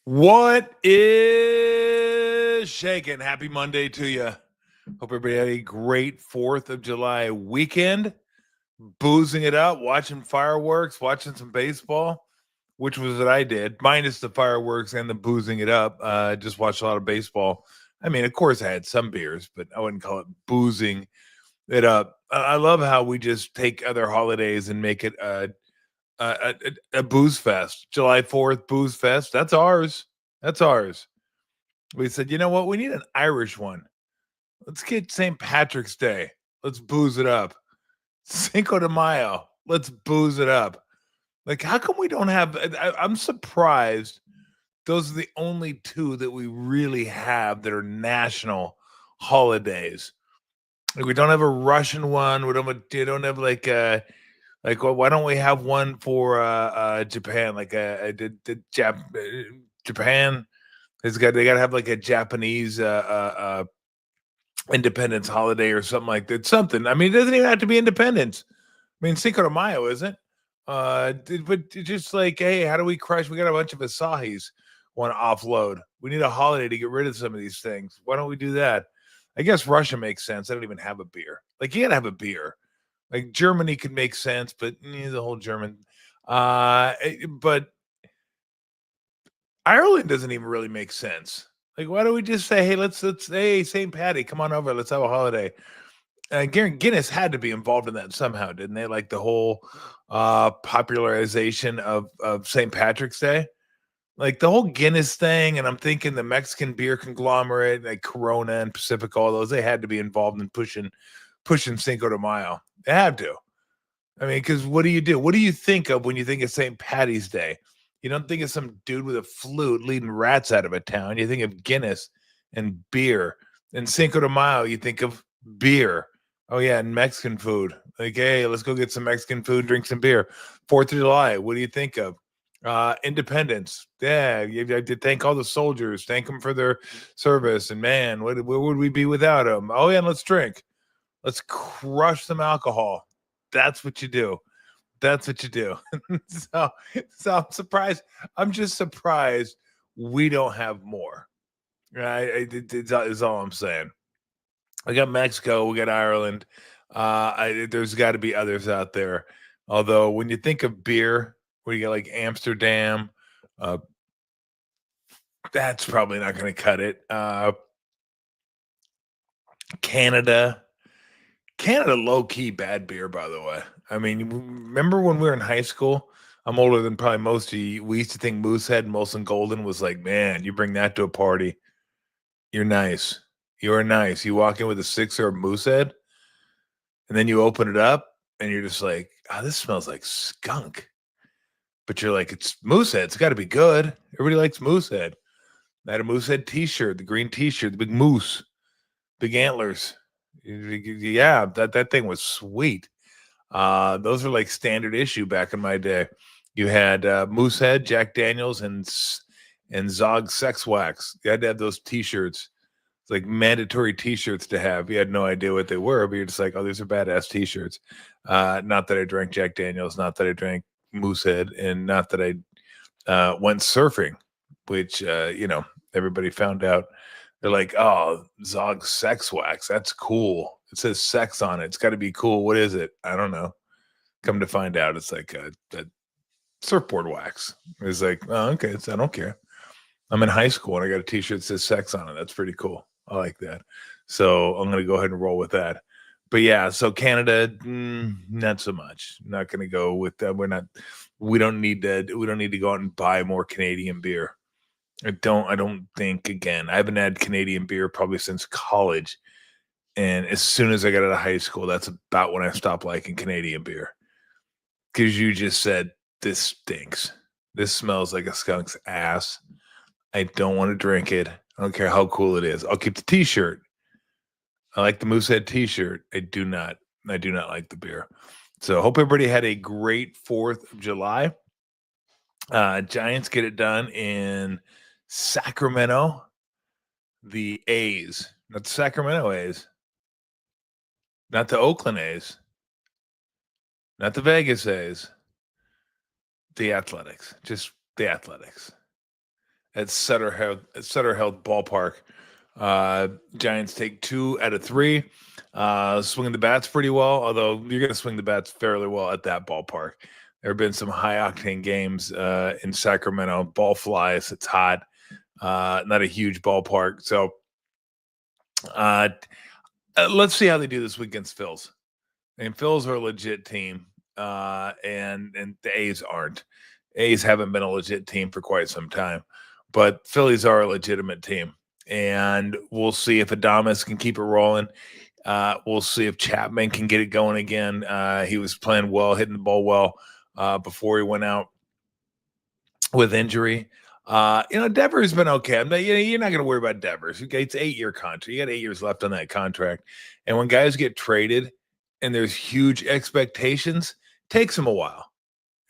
What is shaking? Happy Monday to you. Hope everybody had a great 4th of July weekend. Boozing it up, watching fireworks, watching some baseball, which was what I did, minus the fireworks and the boozing it up. Just watched a lot of baseball. I mean, of course, I had some beers, but I wouldn't call it boozing it up. I love how we just take other holidays and make it a booze fest. July 4th booze fest. That's ours. That's ours. We said, you know what? We need an Irish one. Let's get St. Patrick's Day. Let's booze it up. Cinco de Mayo. Let's booze it up. Like, how come we don't have? I'm surprised. Those are the only two that we really have that are national holidays. Like, we don't have a Russian one. We don't have like, why don't we have one for Japan? Like Japan they got to have like a Japanese independence holiday or something like that. Something. I mean, it doesn't even have to be independence. I mean, Cinco de Mayo isn't. But just like, hey, how do we crush? We got a bunch of Asahis want to offload. We need a holiday to get rid of some of these things. Why don't we do that? I guess Russia makes sense. I don't even have a beer. Like, you gotta have a beer. Like, Germany could make sense, but the whole German. But Ireland doesn't even really make sense. Like, why don't we just say, hey, let's hey, St. Patty, come on over, let's have a holiday. Guinness had to be involved in that somehow, didn't they? Like the whole popularization of St. Patrick's Day, like the whole Guinness thing. And I'm thinking the Mexican beer conglomerate, like Corona and Pacific, all those, they had to be involved in pushing Cinco de Mayo. They had to. I mean, because what do you do? What do you think of when you think of St. Patty's Day? You don't think of some dude with a flute leading rats out of a town. You think of Guinness and beer. And Cinco de Mayo, you think of beer. Oh, yeah, and Mexican food. Like, hey, let's go get some Mexican food, drink some beer. 4th of July, what do you think of? Independence. Yeah, you have to thank all the soldiers, thank them for their service. And man, where would we be without them? Oh, yeah, and let's drink. Let's crush some alcohol. That's what you do. That's what you do. so, I'm surprised. I'm just surprised we don't have more. Right? Is all I'm saying. We got Mexico. We got Ireland. There's got to be others out there. Although when you think of beer, where you got like Amsterdam, that's probably not going to cut it. Canada, low key bad beer, by the way. I mean, remember when we were in high school? I'm older than probably most of you. We used to think Moosehead and Molson Golden was like, man, you bring that to a party, you're nice. You're nice. You walk in with a 6 or a Moosehead, and then you open it up, and you're just like, oh, this smells like skunk. But you're like, it's Moosehead. It's got to be good. Everybody likes Moosehead. I had a Moosehead T-shirt, the green T-shirt, the big moose, big antlers. Yeah, that thing was sweet. Those were like standard issue back in my day. You had Moosehead, Jack Daniels, and Zog Sex Wax. You had to have those T-shirts. It's like mandatory T-shirts to have. You had no idea what they were, but you're just like, oh, these are badass T-shirts. Not that I drank Jack Daniels, not that I drank Moosehead, and not that I went surfing, which everybody found out. They're like, oh, Zog Sex Wax. That's cool. It says sex on it. It's got to be cool. What is it? I don't know. Come to find out, it's like a surfboard wax. It's like, oh, okay. I don't care. I'm in high school and I got a T-shirt that says sex on it. That's pretty cool. I like that. So I'm going to go ahead and roll with that. But yeah, so Canada, not so much. Not going to go with that. We don't need to go out and buy more Canadian beer. I don't think, again, I haven't had Canadian beer probably since college. And as soon as I got out of high school, that's about when I stopped liking Canadian beer. Because you just said, this stinks. This smells like a skunk's ass. I don't want to drink it. I don't care how cool it is. I'll keep the T-shirt. I like the Moosehead T-shirt. I do not like the beer. So hope everybody had a great 4th of July. Giants get it done in Sacramento. The A's, not the Sacramento A's, not the Oakland A's, not the Vegas A's. The Athletics, just the Athletics at Sutter Health Ballpark. Giants take 2 out of 3. Swinging the bats pretty well, although you're going to swing the bats fairly well at that ballpark. There have been some high octane games in Sacramento. Ball flies, it's hot. Not a huge ballpark, so let's see how they do this week against Phils. And Phils are a legit team, and the A's aren't. A's haven't been a legit team for quite some time, but Phillies are a legitimate team, and we'll see if Adames can keep it rolling. We'll see if Chapman can get it going again. He was playing well, hitting the ball well before he went out with injury. Devers been okay. You're not going to worry about Devers. It's an 8-year contract. You got 8 years left on that contract. And when guys get traded and there's huge expectations, it takes them a while.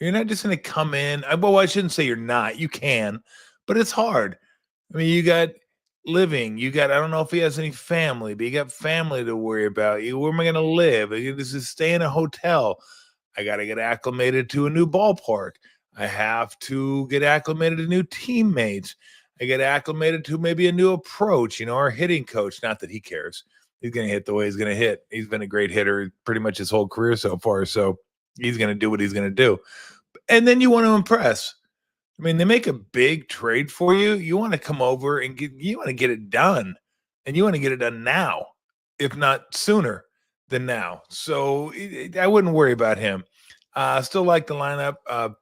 You're not just going to come in. Well, I shouldn't say you're not. You can, but it's hard. I mean, you got living. I don't know if he has any family, but you got family to worry about. Where am I going to live? This is stay in a hotel. I got to get acclimated to a new ballpark. I have to get acclimated to new teammates. I get acclimated to maybe a new approach, our hitting coach. Not that he cares. He's going to hit the way he's going to hit. He's been a great hitter pretty much his whole career so far. So he's going to do what he's going to do. And then you want to impress. I mean, they make a big trade for you. You want to come over and you want to get it done. And you want to get it done now, if not sooner than now. So I wouldn't worry about him. Still like the lineup.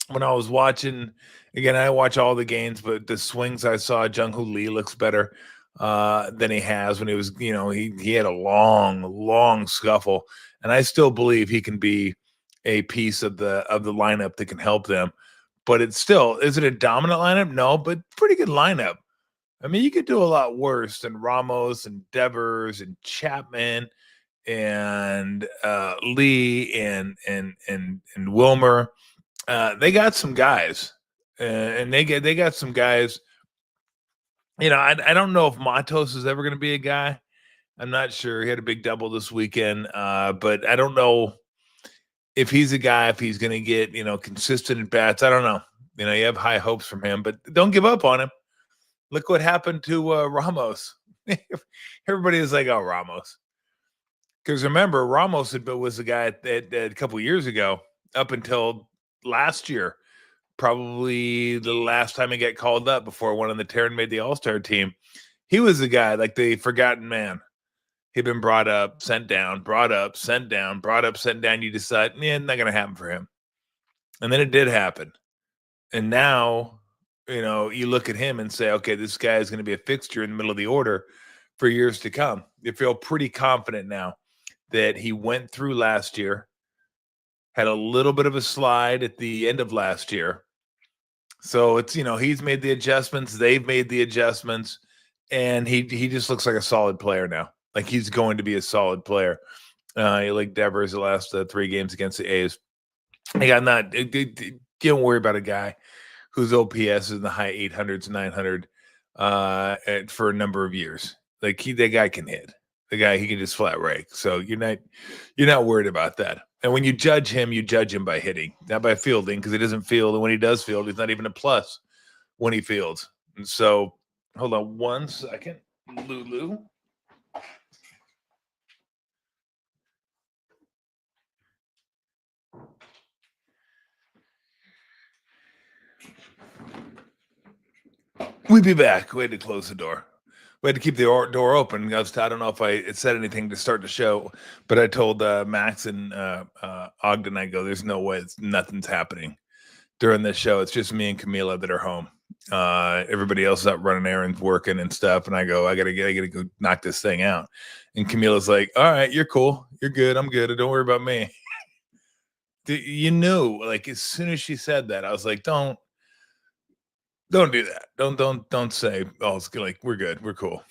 When I was watching, again, I watch all the games, but the swings I saw, Jung-Hoo Lee looks better than he has when he was, he had a long scuffle. And I still believe he can be a piece of the lineup that can help them. But it's still, is it a dominant lineup? No, but pretty good lineup. I mean, you could do a lot worse than Ramos and Devers and Chapman and Lee and Wilmer. They got some guys, and they got some guys. I don't know if Matos is ever going to be a guy. I'm not sure. He had a big double this weekend, but I don't know if he's a guy, if he's going to get, consistent at bats. I don't know. You have high hopes from him, but don't give up on him. Look what happened to Ramos. Everybody was like, oh, Ramos. Because remember, Ramos was the guy that a couple years ago, up until last year, probably the last time he got called up before one of the Terran made the All-Star team. He was the guy, like the forgotten man. He'd been brought up, sent down, brought up, sent down, brought up, sent down. You decide, not going to happen for him. And then it did happen. And now, you look at him and say, okay, this guy is going to be a fixture in the middle of the order for years to come. You feel pretty confident now that he went through last year, had a little bit of a slide at the end of last year. So it's, he's made the adjustments. They've made the adjustments. And he just looks like a solid player now. Like he's going to be a solid player. Like Devers the last 3 games against the A's. Don't worry about a guy whose OPS is in the high 800s, 900 for a number of years. Like that guy can hit. The guy, he can just flat rake. So you're not worried about that. And when you judge him by hitting, not by fielding, because he doesn't field. And when he does field, he's not even a plus when he fields. And so, hold on 1 second, Lulu. We'd be back. We had to close the door. We had to keep the door open. I don't know if I said anything to start the show, but I told Max and Ogden, I go, there's no way nothing's happening during this show. It's just me and Camila that are home. Everybody else is out running errands, working and stuff. And I go, I gotta go knock this thing out. And Camila's like, all right, you're cool. You're good. I'm good. Don't worry about me. You knew, like, as soon as she said that, I was like, don't do that. Don't say, oh, it's like, we're good. We're cool.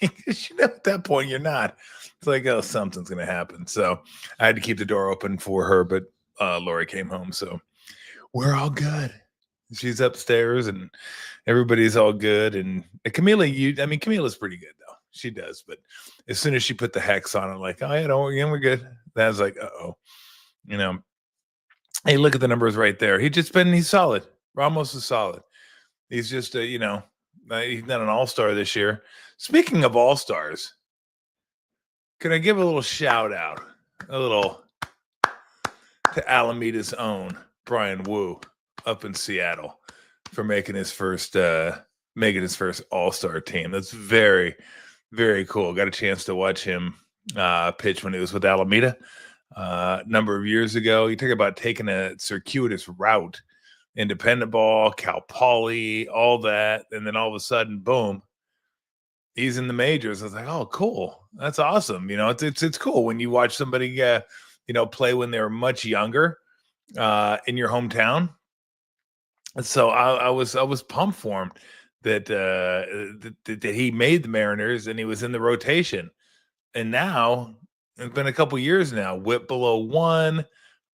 At that point, you're not. It's like, oh, something's going to happen. So I had to keep the door open for her, but Lori came home. So we're all good. She's upstairs and everybody's all good. And Camila's pretty good though. She does. But as soon as she put the hex on it, like, oh, yeah, we're good. That was like, uh-oh. Hey, look at the numbers right there. He's solid. Ramos is solid. He's just he's not an all-star this year. Speaking of all-stars, can I give a little shout out, a little to Alameda's own Brian Wu up in Seattle for making his first all-star team. That's very, very cool. Got a chance to watch him pitch when he was with Alameda a number of years ago. You talk about taking a circuitous route, independent ball, Cal Poly, all that, and then all of a sudden, boom, he's in the majors. I was like, oh, cool, that's awesome. It's cool when you watch somebody, play when they were much younger in your hometown. So I was pumped for him that he made the Mariners and he was in the rotation. And now it's been a couple years now, whip below 1.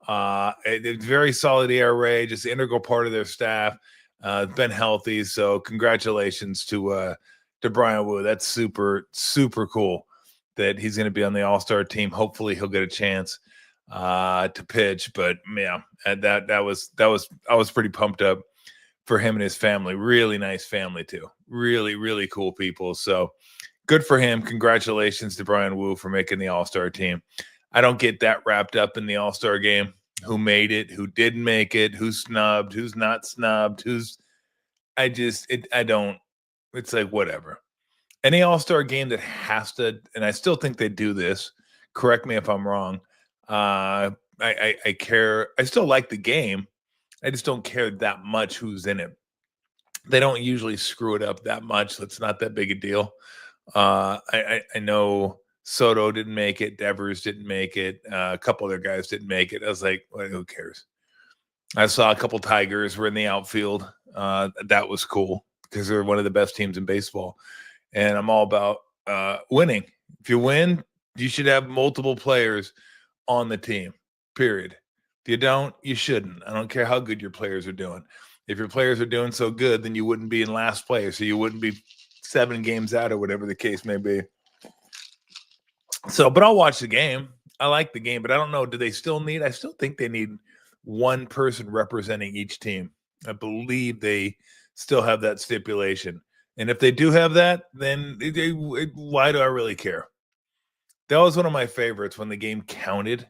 It's very solid ERA, just an integral part of their staff. Been healthy, so congratulations to Brian Wu. That's super, super cool that he's going to be on the All-Star team. Hopefully, he'll get a chance to pitch. But yeah, I was pretty pumped up for him and his family. Really nice family too. Really, really cool people. So good for him. Congratulations to Brian Wu for making the All-Star team. I don't get that wrapped up in the All-Star game. Who made it, who didn't make it, who's snubbed, who's not snubbed, I don't, it's like whatever. Any All-Star game that has to, and I still think they do this, correct me if I'm wrong. I care, I still like the game. I just don't care that much who's in it. They don't usually screw it up that much, so it's not that big a deal. I know Soto didn't make it. Devers didn't make it. A couple other guys didn't make it. I was like, well, who cares? I saw a couple Tigers were in the outfield. That was cool because they're one of the best teams in baseball. And I'm all about winning. If you win, you should have multiple players on the team, period. If you don't, you shouldn't. I don't care how good your players are doing. If your players are doing so good, then you wouldn't be in last place, so you wouldn't be 7 games out or whatever the case may be. So, but I'll watch the game. I like the game, but I don't know. Do they still need? I still think they need one person representing each team. I believe they still have that stipulation. And if they do have that, then why do I really care? That was one of my favorites when the game counted.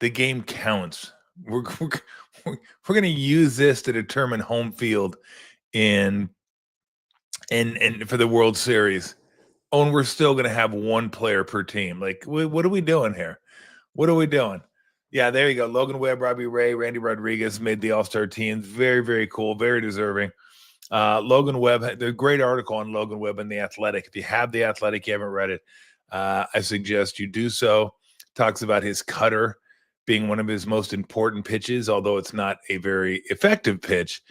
The game counts. We're going to use this to determine home field in for the World Series. Oh, and we're still going to have one player per team. Like, what are we doing here? What are we doing? Yeah, there you go. Logan Webb, Robbie Ray, Randy Rodriguez made the All-Star teams. Very, very cool. Very deserving. Logan Webb, there's a great article on Logan Webb in The Athletic. If you have The Athletic, you haven't read it, I suggest you do so. Talks about his cutter being one of his most important pitches, although it's not a very effective pitch,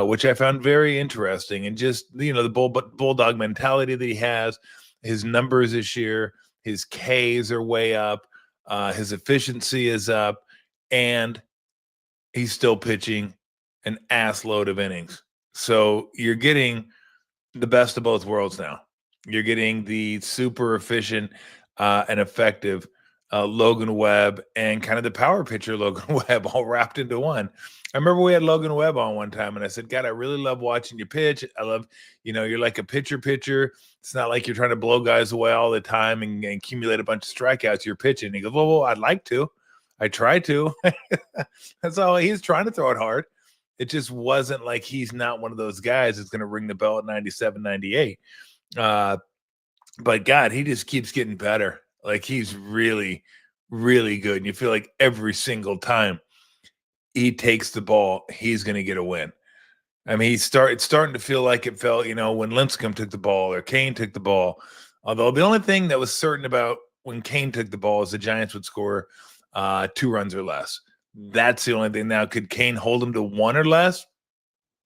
which I found very interesting. And just, the bulldog mentality that he has, his numbers this year, his Ks are way up, his efficiency is up, and he's still pitching an ass load of innings. So you're getting the best of both worlds now. You're getting the super efficient and effective Logan Webb and kind of the power pitcher Logan Webb all wrapped into one. I remember we had Logan Webb on one time and I said, God, I really love watching you pitch. I love, you're like a pitcher. It's not like you're trying to blow guys away all the time and accumulate a bunch of strikeouts. You're pitching. He goes, well, I'd like to. I try to. That's all. He's trying to throw it hard. It just wasn't like he's not one of those guys that's going to ring the bell at 97, 98. But God, he just keeps getting better. Like he's really, really good. And you feel like every single time he takes the ball, he's going to get a win. I mean, it's starting to feel like it felt, when Lincecum took the ball or Kane took the ball. Although the only thing that was certain about when Kane took the ball is the Giants would score 2 runs or less. That's the only thing. Now, could Kane hold him to 1 or less?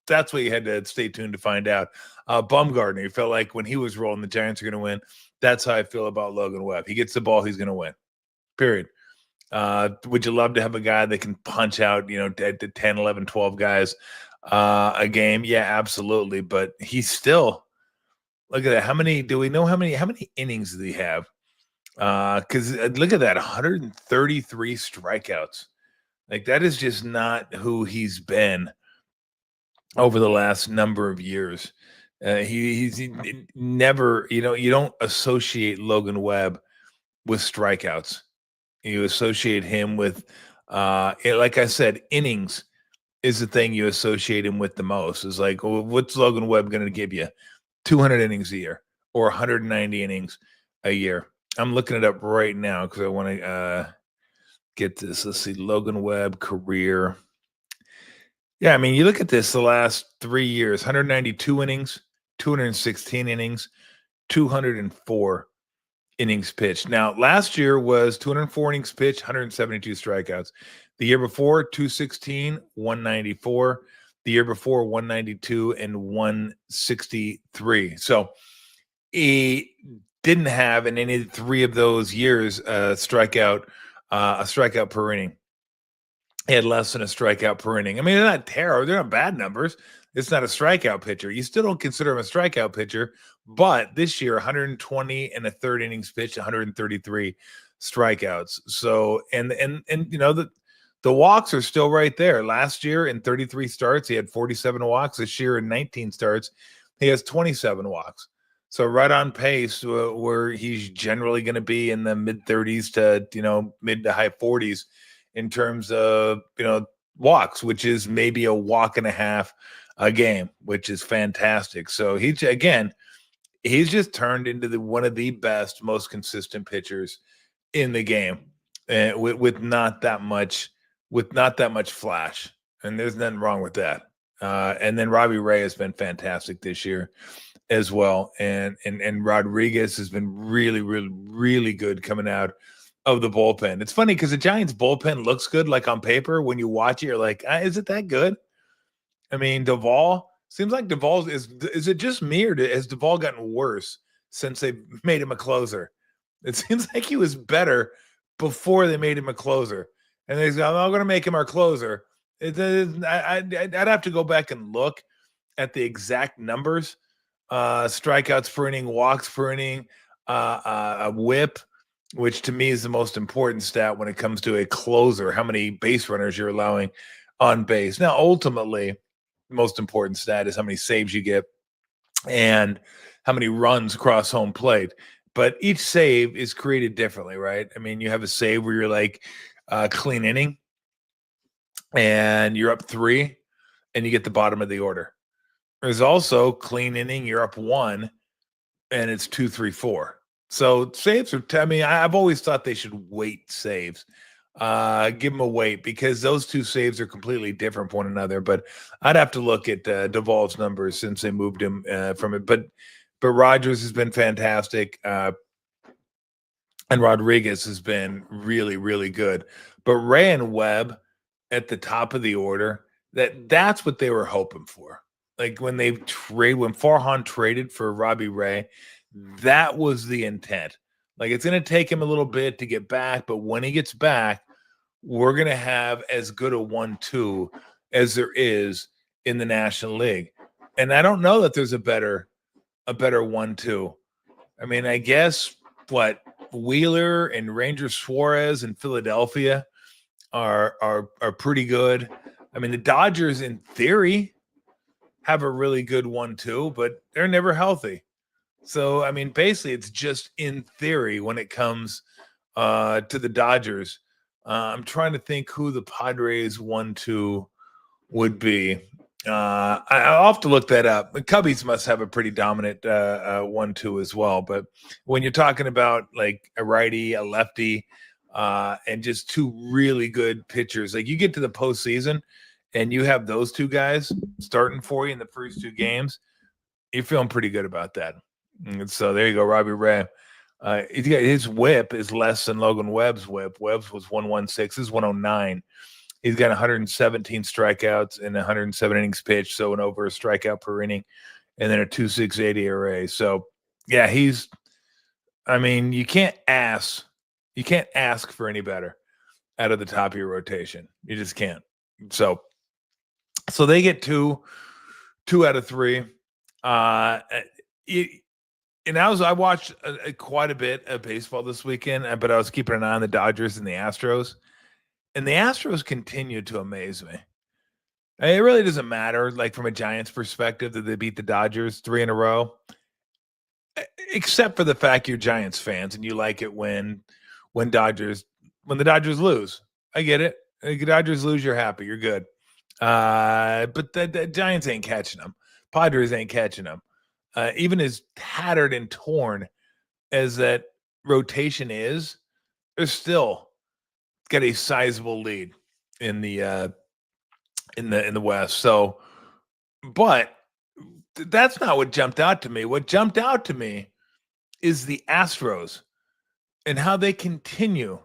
That's what you had to stay tuned to find out. Bumgarner, you felt like when he was rolling, the Giants are going to win. That's how I feel about Logan Webb. He gets the ball, he's going to win. Period. Would you love to have a guy that can punch out, 10, 11, 12 guys a game? Yeah, absolutely. But he's still, look at that. Do we know how many innings does he have? Because look at that, 133 strikeouts. Like that is just not who he's been over the last number of years. He never, you don't associate Logan Webb with strikeouts. You associate him with, like I said, innings is the thing you associate him with the most. Is like, well, what's Logan Webb going to give you? 200 innings a year or 190 innings a year. I'm looking it up right now because I want to get this. Let's see, Logan Webb career. Yeah, I mean, you look at this the last 3 years, 192 innings, 216 innings, 204 innings pitched. Now, last year was 204 innings pitched, 172 strikeouts. The year before, 216, 194. The year before, 192 and 163. So he didn't have in any 3 of those years a strikeout per inning. He had less than a strikeout per inning. I mean, they're not terrible. They're not bad numbers. It's not a strikeout pitcher. You still don't consider him a strikeout pitcher, but this year, 120 and a third innings pitched, 133 strikeouts. So, and the walks are still right there. Last year in 33 starts, he had 47 walks. This year in 19 starts, he has 27 walks. So right on pace where he's generally going to be in the mid 30s to, mid to high 40s in terms of, walks, which is maybe a walk and a half a game, which is fantastic. So he's just turned into one of the best, most consistent pitchers in the game, and with not that much flash. And there's nothing wrong with that. And then Robbie Ray has been fantastic this year as well. And Rodriguez has been really, really, really good coming out of the bullpen. It's funny because the Giants bullpen looks good, like on paper. When you watch it, you're like, is it that good? I mean, Duvall seems like Duvall is it just me or has Duvall gotten worse since they made him a closer? It seems like he was better before they made him a closer. And they said, I'm going to make him our closer. I'd have to go back and look at the exact numbers. Strikeouts per inning, walks per inning, a whip, which to me is the most important stat when it comes to a closer, how many base runners you're allowing on base. Now, ultimately, the most important stat is how many saves you get and how many runs cross home plate. But each save is created differently, right? I mean, you have a save where you're like clean inning and you're up 3 and you get the bottom of the order. There's also clean inning, you're up 1 and it's 2, 3, 4. So saves are, I've always thought they should weight saves. Give them a weight because those 2 saves are completely different from one another. But I'd have to look at Duvall's numbers since they moved him from it. But Rogers has been fantastic. And Rodriguez has been really, really good. But Ray and Webb at the top of the order, that's what they were hoping for. Like when Farhan traded for Robbie Ray, that was the intent. Like it's going to take him a little bit to get back, but when he gets back, we're going to have as good a 1-2 as there is in the National League. And I don't know that there's a better 1-2. I mean, I guess Wheeler and Ranger Suarez in Philadelphia are pretty good. I mean, the Dodgers in theory have a really good 1-2, but they're never healthy. So, I mean, basically, it's just in theory when it comes to the Dodgers. I'm trying to think who the Padres 1-2 would be. I'll have to look that up. The Cubbies must have a pretty dominant 1-2 as well. But when you're talking about like a righty, a lefty, and just 2 really good pitchers, like you get to the postseason and you have those 2 guys starting for you in the first 2 games, you're feeling pretty good about that. And so there you go, Robbie Ray. His whip is less than Logan Webb's whip. Webb's was 116. His is 109. He's got 117 strikeouts and 107 innings pitched, so an over a strikeout per inning, and then a 2.68 ERA. So, yeah, you can't ask for any better out of the top of your rotation. You just can't. So they get 2 out of 3. I watched quite a bit of baseball this weekend, but I was keeping an eye on the Dodgers and the Astros. And the Astros continue to amaze me. It really doesn't matter, like, from a Giants perspective that they beat the Dodgers 3 in a row, except for the fact you're Giants fans and you like it when Dodgers when the Dodgers lose. I get it. The Dodgers lose, you're happy, you're good. But the Giants ain't catching them. Padres ain't catching them. Even as tattered and torn as that rotation is, they're still got a sizable lead in the West. So, but that's not what jumped out to me. What jumped out to me is the Astros and how they continue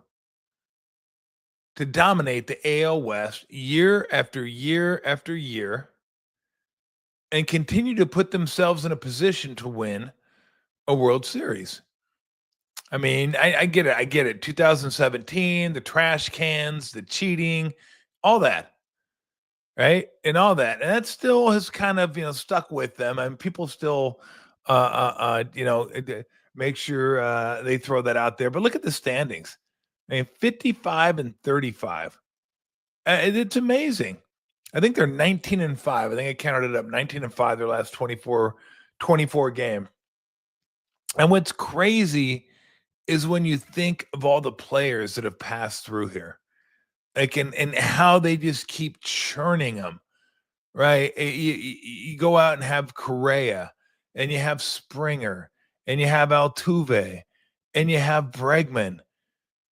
to dominate the AL West year after year after year and continue to put themselves in a position to win a World Series. I mean, I get it. I get it. 2017, the trash cans, the cheating, all that, right? And all that. And that still has kind of, stuck with them. And people still, make sure they throw that out there. But look at the standings. I mean, 55 and 35. It's amazing. I think they're 19 and 5. I think I counted it up 19 and 5 their last 24 game. And what's crazy is when you think of all the players that have passed through here, like, and how they just keep churning them, right? You go out and have Correa, and you have Springer, and you have Altuve, and you have Bregman.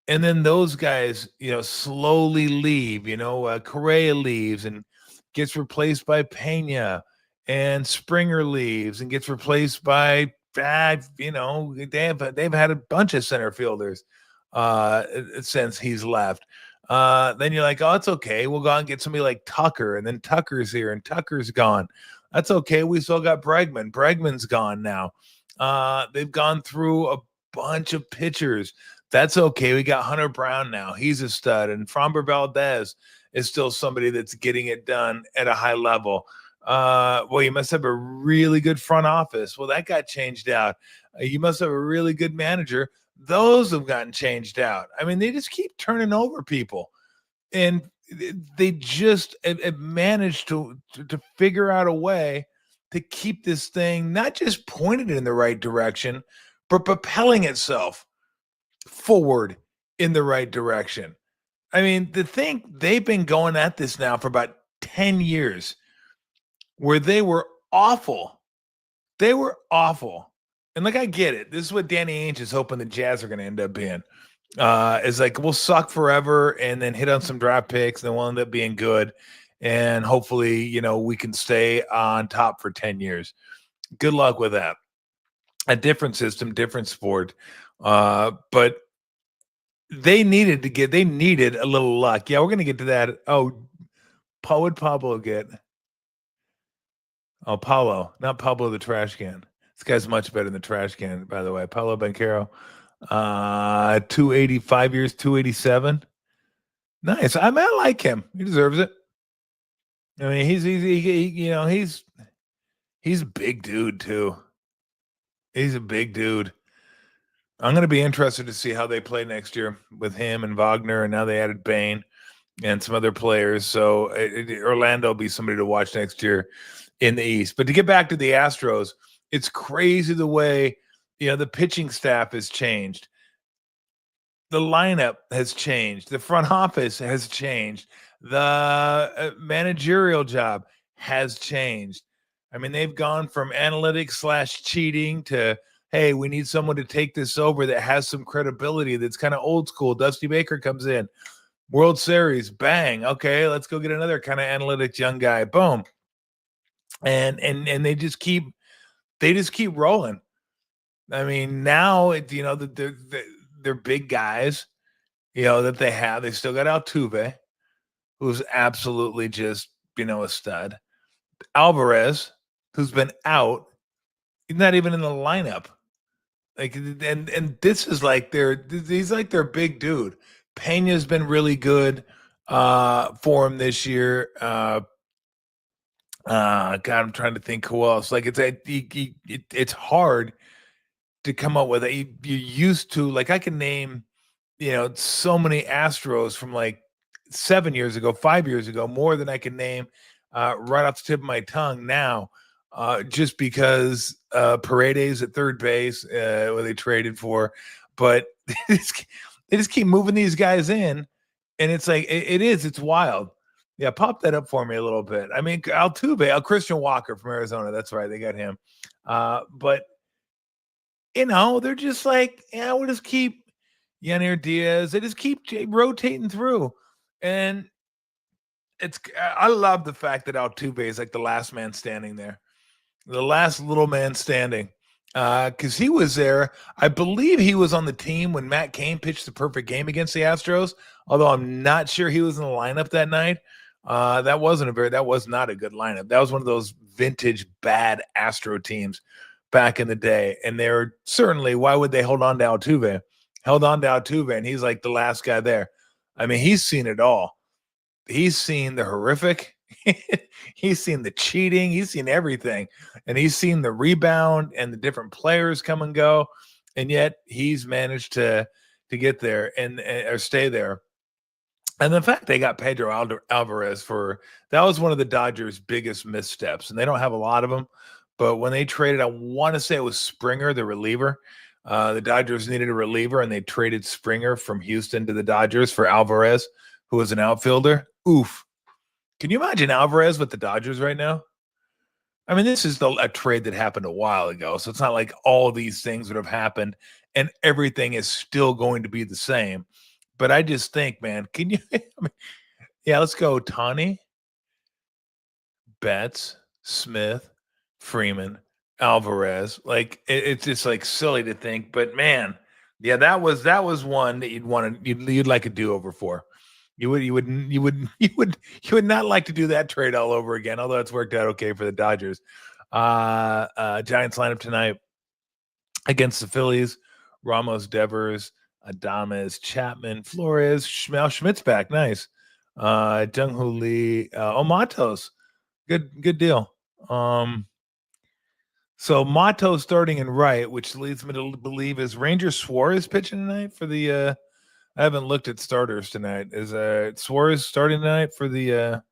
And then those guys, slowly leave. Correa leaves and gets replaced by Pena, and Springer leaves and gets replaced by they've had a bunch of center fielders since he's left. Then you're like, oh, it's okay. We'll go out and get somebody like Tucker, and then Tucker's here, and Tucker's gone. That's okay. We still got Bregman. Bregman's gone now. They've gone through a bunch of pitchers. That's okay. We got Hunter Brown now. He's a stud. And Framber Valdez is still somebody that's getting it done at a high level. Well, you must have a really good front office. Well, that got changed out. You must have a really good manager. Those have gotten changed out. I mean, they just keep turning over people. And they just have managed to figure out a way to keep this thing not just pointed in the right direction, but propelling itself forward in the right direction. I mean, they've been going at this now for about 10 years where they were awful. They were awful. And I get it. This is what Danny Ainge is hoping the Jazz are going to end up being. Is like, we'll suck forever and then hit on some draft picks, and then we'll end up being good. And hopefully, we can stay on top for 10 years. Good luck with that. A different system, different sport. But they needed a little luck. Yeah, we're going to get to that. Oh, what would Pablo get? Oh, Paulo, not Pablo the trash can. This guy's much better than the trash can, by the way. Paulo Banchero, 285 years, 287. Nice. I like him. He deserves it. I mean, he's a big dude too. He's a big dude. I'm going to be interested to see how they play next year with him and Wagner, and now they added Bain and some other players. So Orlando will be somebody to watch next year in the East. But to get back to the Astros, it's crazy the way, the pitching staff has changed. The lineup has changed. The front office has changed. The managerial job has changed. I mean, they've gone from analytics / cheating to, hey, we need someone to take this over that has some credibility, that's kind of old school. Dusty Baker comes in. World Series, bang. Okay, let's go get another kind of analytics young guy. Boom. And they just keep rolling. I mean, now they're big guys, that they have. They still got Altuve, who's absolutely just, a stud. Alvarez, who's been out, he's not even in the lineup. Like, and this is like he's like their big dude. Pena's been really good for him this year. God, I'm trying to think who else. Like, it's hard to come up with it. You're used to, like, I can name, so many Astros from like 7 years ago, 5 years ago, more than I can name right off the tip of my tongue now. Just because Paredes at third base, where they traded for, but they just keep moving these guys in, and it's like it's wild. Yeah, pop that up for me a little bit. I mean, Altuve, Christian Walker from Arizona. That's right, they got him. But they're just like, yeah, we'll just keep Yanir Diaz. They just keep rotating through, and I love the fact that Altuve is like the last man standing there, the last little man standing, because he was there. I believe he was on the team when Matt Cain pitched the perfect game against the Astros, although I'm not sure he was in the lineup that night. That was not a good lineup. That was one of those vintage bad Astro teams back in the day. And they're certainly, why would they hold on to Altuve? Held on to Altuve, and he's like the last guy there. I mean, he's seen it all. He's seen the horrific. He's seen the cheating. He's seen everything. And he's seen the rebound and the different players come and go. And yet he's managed to get there and or stay there. And the fact they got Pedro Alvarez that was one of the Dodgers' biggest missteps. And they don't have a lot of them. But when they traded, I want to say it was Springer, the reliever. The Dodgers needed a reliever, and they traded Springer from Houston to the Dodgers for Alvarez, who was an outfielder. Oof. Can you imagine Alvarez with the Dodgers right now? I mean, this is a trade that happened a while ago, so it's not like all these things would have happened and everything is still going to be the same. But I just think, man, can you? Yeah, let's go. Tani, Betts, Smith, Freeman, Alvarez. Like it's just like silly to think, but man, yeah, that was one that you'd like a do-over for. You would not like to do that trade all over again, although it's worked out okay for the Dodgers. Giants lineup tonight against the Phillies: Ramos, Devers, Adames, Chapman, Flores, Schmidt's back, nice. Jung-Hoo Lee, Matos, good deal. So Mato starting in right, which leads me to believe is Ranger Suarez pitching tonight for the. I haven't looked at starters tonight. Is Suarez starting tonight for the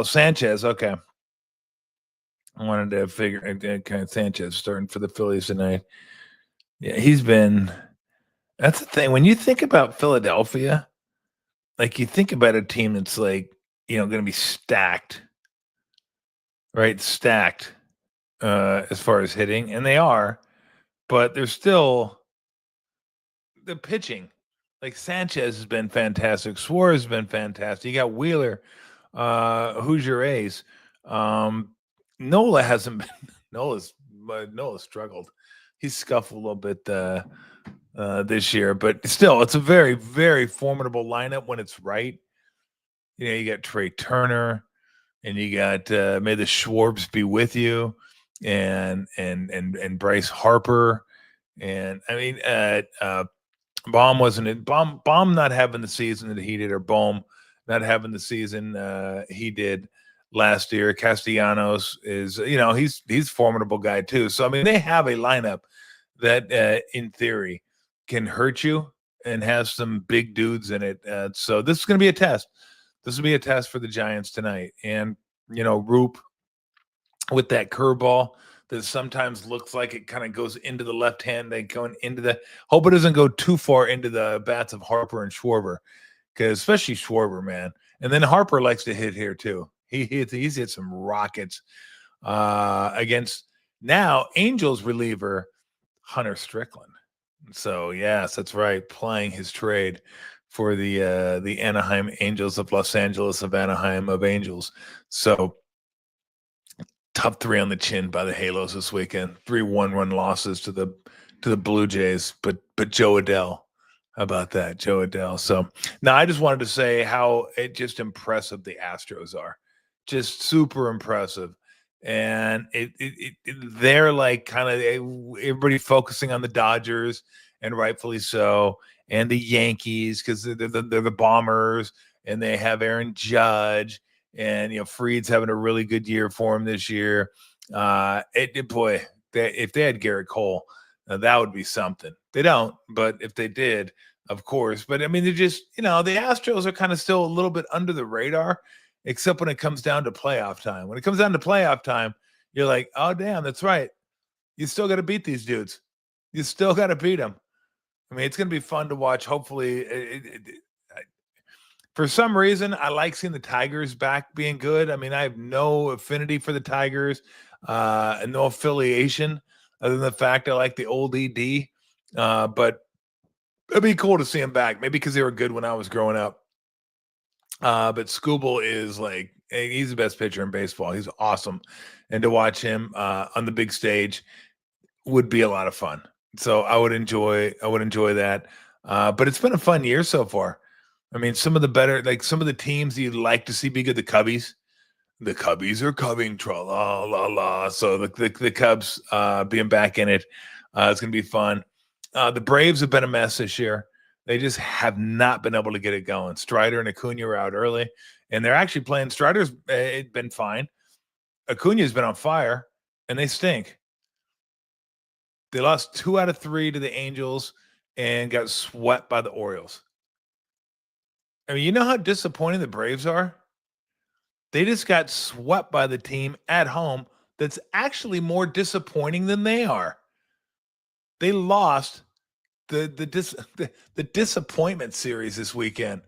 Sanchez? Okay, I wanted to figure kind of Sanchez starting for the Phillies tonight. Yeah, he's been. That's the thing when you think about Philadelphia, like you think about a team that's like going to be stacked, right? Stacked as far as hitting, and they are, but they're still the pitching. Like Sanchez has been fantastic. Suarez has been fantastic. You got Wheeler. Who's your ace? Nola hasn't been. Nola's struggled. He's scuffled a little bit this year, but still, it's a very, very formidable lineup when it's right. You got Trey Turner, and you got may the Schwarbs be with you, and Bryce Harper, and I mean Baum wasn't it. Baum not having the season that he did, or Bohm not having the season he did last year. Castellanos is, he's formidable guy too. So I mean, they have a lineup that, in theory, can hurt you and has some big dudes in it. So this is going to be a test. This will be a test for the Giants tonight, and Roop with that curveball that sometimes looks like it kind of goes into the left hand. They going into hope it doesn't go too far into the bats of Harper and Schwarber, because especially Schwarber, man. And then Harper likes to hit here too. He's hit some rockets against now Angels reliever Hunter Strickland. So yes, that's right, playing his trade for the Anaheim Angels of Los Angeles of Anaheim of Angels. So tough 3 on the chin by the Halos this weekend. 3 1-run losses to the Blue Jays, but Joe Adell. How about that, Joe Adell? So now I just wanted to say how just impressive the Astros are. Just super impressive. And they're like kind of everybody focusing on the Dodgers, and rightfully so, and the Yankees because they're the Bombers, and they have Aaron Judge. And Fried's having a really good year for him this year. If they had Garrett Cole, that would be something. They don't, but if they did, of course. But I mean, they're just, the Astros are kind of still a little bit under the radar, except when it comes down to playoff time. When it comes down to playoff time, you're like, oh, damn, that's right. You still got to beat these dudes. You still got to beat them. I mean, it's going to be fun to watch. Hopefully, for some reason, I like seeing the Tigers back being good. I mean, I have no affinity for the Tigers, and no affiliation other than the fact I like the old ED. But it'd be cool to see them back, maybe because they were good when I was growing up. But Scooble is like, he's the best pitcher in baseball. He's awesome. And to watch him on the big stage would be a lot of fun. So I would enjoy that. But it's been a fun year so far. I mean, some of the teams you'd like to see be good, the Cubbies. The Cubbies are coming, tra la la la. So the Cubs being back in it, it's going to be fun. The Braves have been a mess this year. They just have not been able to get it going. Strider and Acuna are out early, and they're actually playing. Strider's been fine. Acuna's been on fire, and they stink. They lost 2 out of 3 to the Angels and got swept by the Orioles. I mean, you know how disappointing the Braves are? They just got swept by the team at home that's actually more disappointing than they are. They lost the disappointment series this weekend.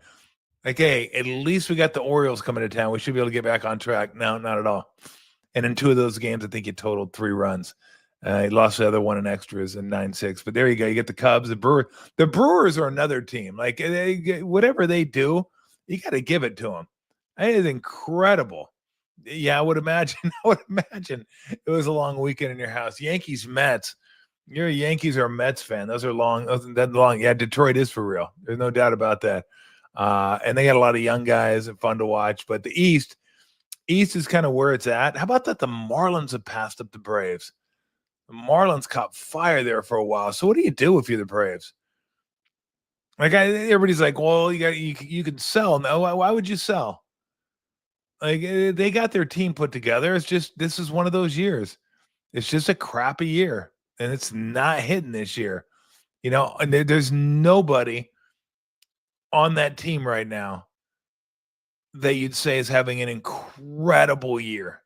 Like, hey, at least we got the Orioles coming to town. We should be able to get back on track. No, not at all. And in 2 of those games, I think you totaled 3 runs. He lost the other one in extras in 9-6. But there you go. You get the Cubs, the Brewers. The Brewers are another team. Like, whatever they do, you got to give it to them. It is incredible. Yeah, I would imagine. It was a long weekend in your house. Yankees, Mets. You're a Yankees or a Mets fan. Those are long. Yeah, Detroit is for real. There's no doubt about that. And they got a lot of young guys and fun to watch. But the East is kind of where it's at. How about that? The Marlins have passed up the Braves. The Marlins caught fire there for a while. So what do you do if you're the Braves? Like, everybody's like, well, you could sell. No, why would you sell? Like, they got their team put together. It's just, this is one of those years. It's just a crappy year, and it's not hitting this year. And there's nobody on that team right now that you'd say is having an incredible year.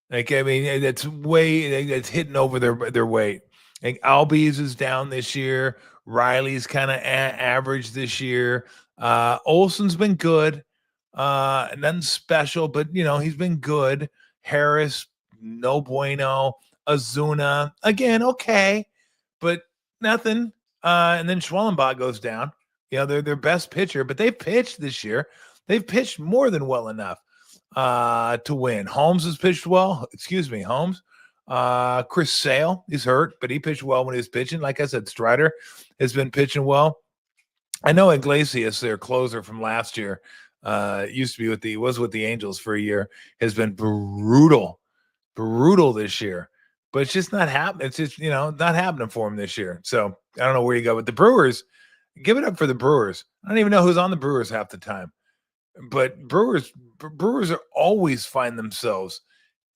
Like, I mean, it's hitting over their weight. Like, Albies is down this year. Riley's kind of average this year. Olson's been good. Nothing special, but he's been good. Harris, no bueno. Azuna, again, okay, but nothing. And then Schwellenbach goes down. They're their best pitcher, but they've pitched this year. They've pitched more than well enough to win. Holmes has pitched well. Excuse me, Holmes. Chris Sale, he's hurt, but he pitched well when he was pitching. Like I said, Strider has been pitching well. I know Iglesias, their closer from last year, used to be was with the Angels for a year, has been brutal this year. But it's just not happening. It's just, not happening for him this year. So I don't know where you go. But the Brewers, give it up for the Brewers. I don't even know who's on the Brewers half the time. But Brewers are always find themselves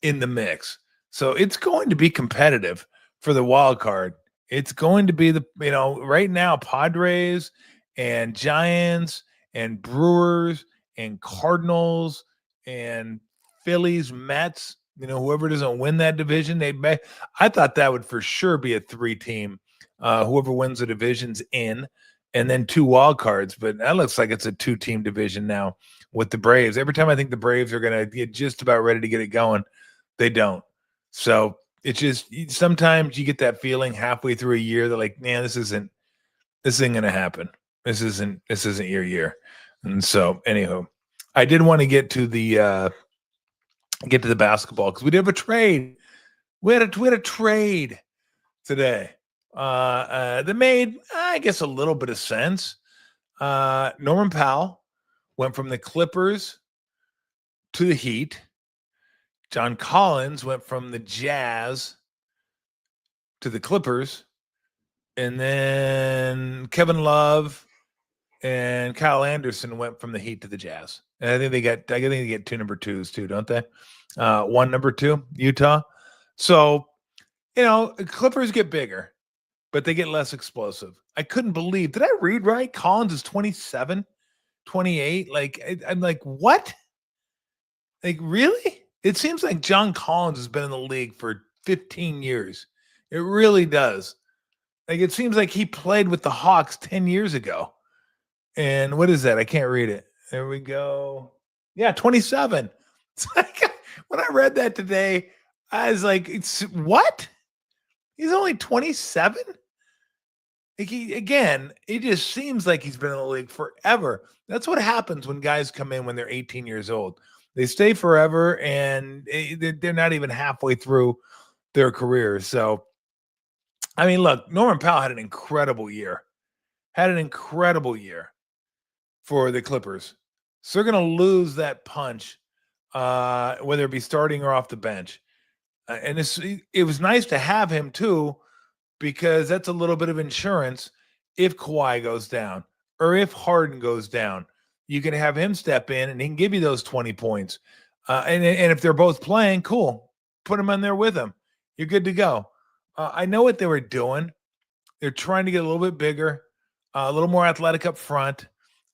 in the mix. So it's going to be competitive for the wild card. It's going to be right now, Padres and Giants and Brewers and Cardinals and Phillies, Mets, whoever doesn't win that division, I thought that would for sure be a 3-team. Whoever wins the division's in, and then 2 wild cards. But that looks like it's a 2-team division now with the Braves. Every time I think the Braves are going to get just about ready to get it going, they don't. So it's just, sometimes you get that feeling halfway through a year that, like, man, this isn't going to happen. This isn't your year. And so, anywho, I did want to get to the basketball because we did have a trade. We had a trade today that made, I guess, a little bit of sense. Norman Powell went from the Clippers to the Heat. John Collins went from the Jazz to the Clippers. And then Kevin Love and Kyle Anderson went from the Heat to the Jazz. And I think they get 2 number 2s too, don't they? 1 number 2, Utah. So, Clippers get bigger, but they get less explosive. I couldn't believe. Did I read right? Collins is 27, 28. Like, I'm like, what? Like, really? It seems like John Collins has been in the league for 15 years. It really does. Like, it seems like he played with the Hawks 10 years ago. And what is that? I can't read it. There we go. Yeah, 27. It's like, when I read that today, I was like, it's what? He's only 27? Like it just seems like he's been in the league forever. That's what happens when guys come in when they're 18 years old. They stay forever, and they're not even halfway through their career. So, I mean, look, Norman Powell had an incredible year. Had an incredible year for the Clippers. So they're going to lose that punch, whether it be starting or off the bench. And it was nice to have him too, because that's a little bit of insurance if Kawhi goes down or if Harden goes down. You can have him step in and he can give you those 20 points. And if they're both playing, cool. Put him in there with him. You're good to go. I know what they were doing. They're trying to get a little bit bigger, a little more athletic up front.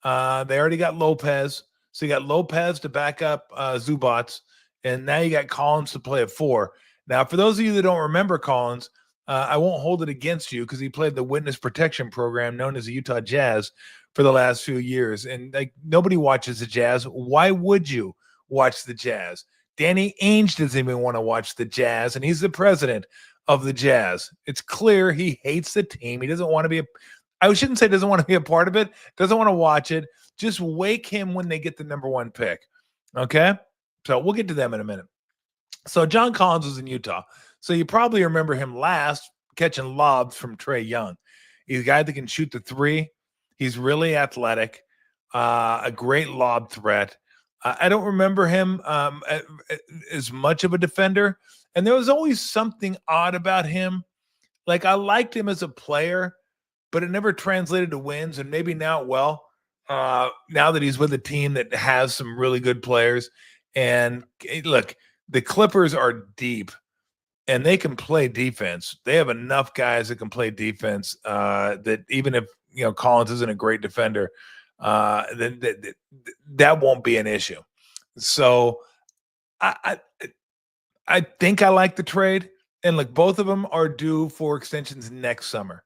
They already got Lopez. So you got Lopez to back up Zubats. And now you got Collins to play at 4. Now, for those of you that don't remember Collins, I won't hold it against you because he played the witness protection program known as the Utah Jazz for the last few years. And like nobody watches the Jazz. Why would you watch the Jazz? Danny Ainge doesn't even want to watch the Jazz, and he's the president of the Jazz. It's clear he hates the team. He doesn't want to be I shouldn't say doesn't want to be a part of it, doesn't want to watch it. Just wake him when they get the number 1 pick. Okay? So we'll get to them in a minute. So John Collins was in Utah. So you probably remember him last catching lobs from Trae Young. He's a guy that can shoot the 3. He's really athletic, a great lob threat. I don't remember him as much of a defender. And there was always something odd about him. Like I liked him as a player, but it never translated to wins. And maybe now it will. Now that he's with a team that has some really good players. And look, the Clippers are deep. And they can play defense. They have enough guys that can play defense that even if Collins isn't a great defender, then that won't be an issue. So I think I like the trade. And look, both of them are due for extensions next summer.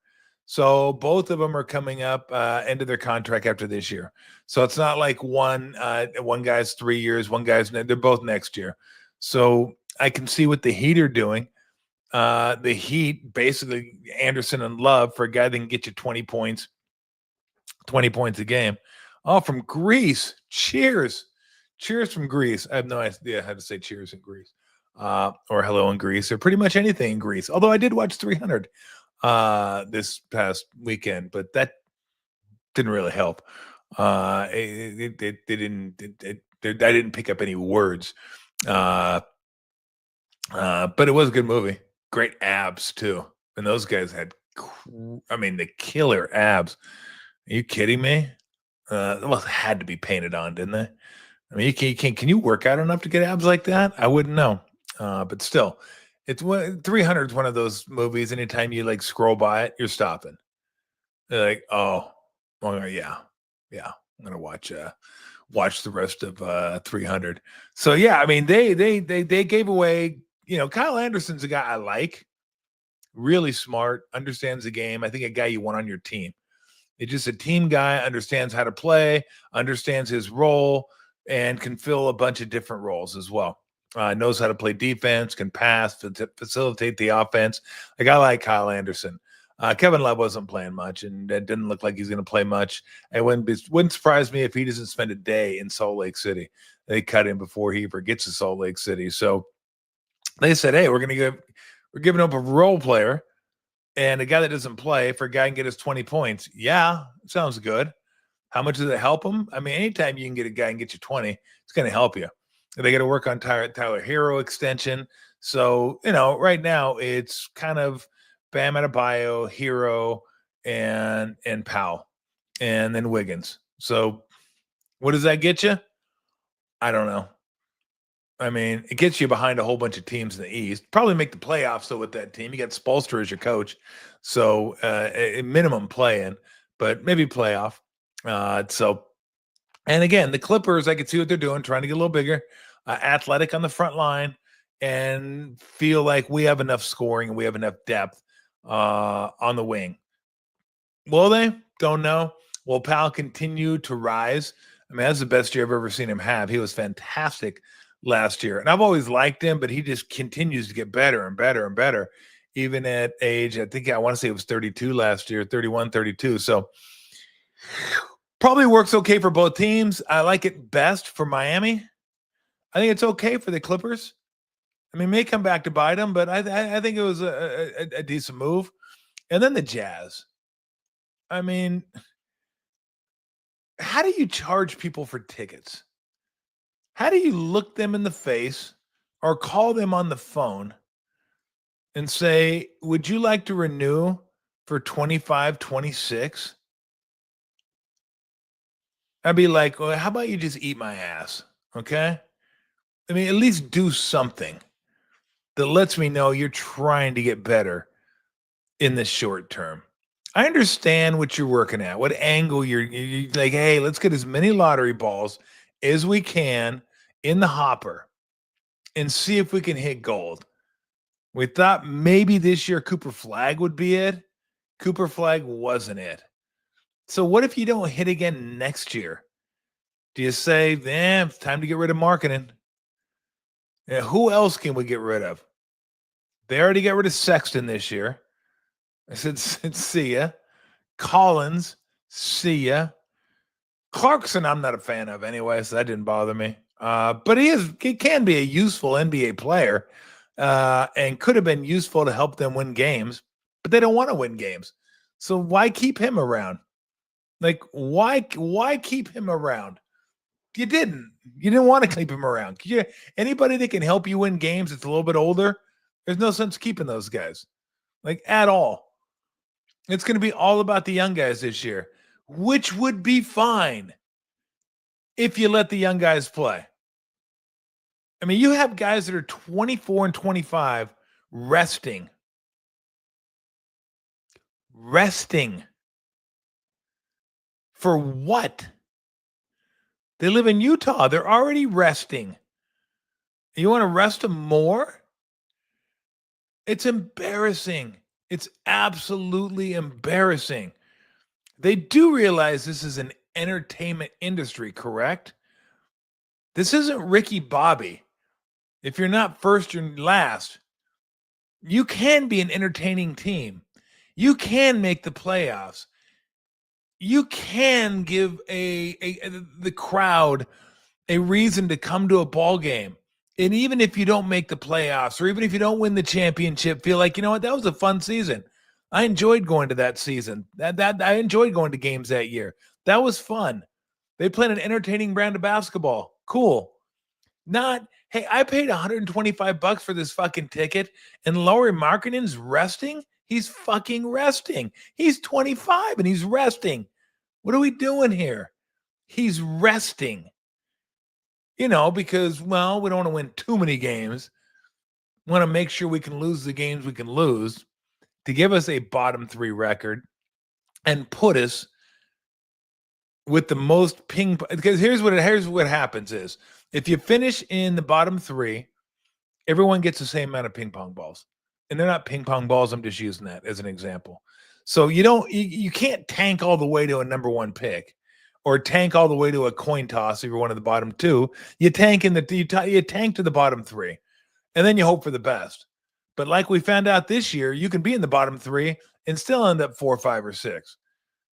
So both of them are coming up end of their contract after this year. So it's not like one guy's 3 years, one guy's they're both next year. So I can see what the Heat are doing. The Heat, basically Anderson and Love for a guy that can get you 20 points a game. Oh, from Greece. Cheers. Cheers from Greece. I have no idea how to say cheers in Greece. Or hello in Greece, or pretty much anything in Greece. Although I did watch 300 this past weekend, but that didn't really help. I didn't pick up any words. But it was a good movie. Great abs too, and those guys had, the killer abs. Are you kidding me? Well, had to be painted on, didn't they? I mean, can you work out enough to get abs like that? I wouldn't know. But still, 300 is one of those movies. Anytime you like scroll by it, you're stopping. You're like, oh, well, yeah, I'm gonna watch the rest of 300. So yeah, I mean, they gave away. Kyle Anderson's a guy I like. Really smart, understands the game. I think a guy you want on your team. It's just a team guy, understands how to play, understands his role, and can fill a bunch of different roles as well. Knows how to play defense, can pass, facilitate the offense. Like I like Kyle Anderson. Kevin Love wasn't playing much, and it didn't look like he's going to play much. It wouldn't surprise me if he doesn't spend a day in Salt Lake City. They cut him before he ever gets to Salt Lake City. So they said, hey, we're giving up a role player and a guy that doesn't play for a guy can get his 20 points. Yeah, sounds good. How much does it help him? I mean, anytime you can get a guy and get you 20, it's going to help you. They got to work on Tyler Hero extension. So, right now it's kind of Bam Adebayo, Hero, and Powell, and then Wiggins. So what does that get you? I don't know. I mean, it gets you behind a whole bunch of teams in the East. Probably make the playoffs though with that team. You got Spolster as your coach, so a minimum play-in, but maybe playoff. So, and again, the Clippers, I can see what they're doing, trying to get a little bigger, athletic on the front line, and feel like we have enough scoring and we have enough depth on the wing. Will they? Don't know. Will Powell continue to rise? I mean, that's the best year I've ever seen him have. He was fantastic last year. And I've always liked him, but he just continues to get better and better and better, even at age, I think I want to say it was 32 last year, 31, 32. So probably works okay for both teams. I like it best for Miami. I think it's okay for the Clippers. I mean, may come back to bite them, but I think it was a decent move. And then the Jazz. I mean, how do you charge people for tickets? How do you look them in the face or call them on the phone and say, would you like to renew for 25, 26? I'd be like, well, how about you just eat my ass? Okay. I mean, at least do something that lets me know you're trying to get better in the short term. I understand what you're working at, what angle you're like, hey, let's get as many lottery balls as we can in the hopper and see if we can hit gold. We thought maybe this year Cooper Flag would be it. Cooper Flag wasn't it. So what if you don't hit again next year? Do you say, it's time to get rid of marketing? Yeah, who else can we get rid of? They already got rid of Sexton this year. I said, see ya. Collins, see ya. Clarkson, I'm not a fan of anyway, so that didn't bother me. But he can be a useful NBA player and could have been useful to help them win games, but they don't want to win games. So why keep him around? Like, why keep him around? You didn't want to keep him around. Anybody that can help you win games that's a little bit older, there's no sense keeping those guys, like at all. It's going to be all about the young guys this year, which would be fine if you let the young guys play. I mean, you have guys that are 24 and 25 resting. For what? They live in Utah. They're already resting. You want to rest them more? It's embarrassing. It's absolutely embarrassing. They do realize this is an entertainment industry, correct? This isn't Ricky Bobby. If you're not first, you're last. You can be an entertaining team. You can make the playoffs. You can give the crowd a reason to come to a ball game. And even if you don't make the playoffs, or even if you don't win the championship, feel like, you know what, that was a fun season. I enjoyed going to that season. That I enjoyed going to games that year. That was fun. They played an entertaining brand of basketball. Cool. Not, hey, I paid $125 for this fucking ticket, and Lauri Markkanen's resting. He's fucking resting. He's 25 and he's resting. What are we doing here? He's resting. Because, well, we don't want to win too many games. We want to make sure we can lose the games we can lose to give us a bottom 3 record and put us with the most ping. Because here's what happens is, if you finish in the bottom 3, everyone gets the same amount of ping pong balls. And they're not ping pong balls. I'm just using that as an example. So you can't tank all the way to a number 1 pick, or tank all the way to a coin toss if you're one of the bottom 2. You tank you tank to the bottom 3, and then you hope for the best. But like we found out this year, you can be in the bottom 3 and still end up 4, 5, or 6.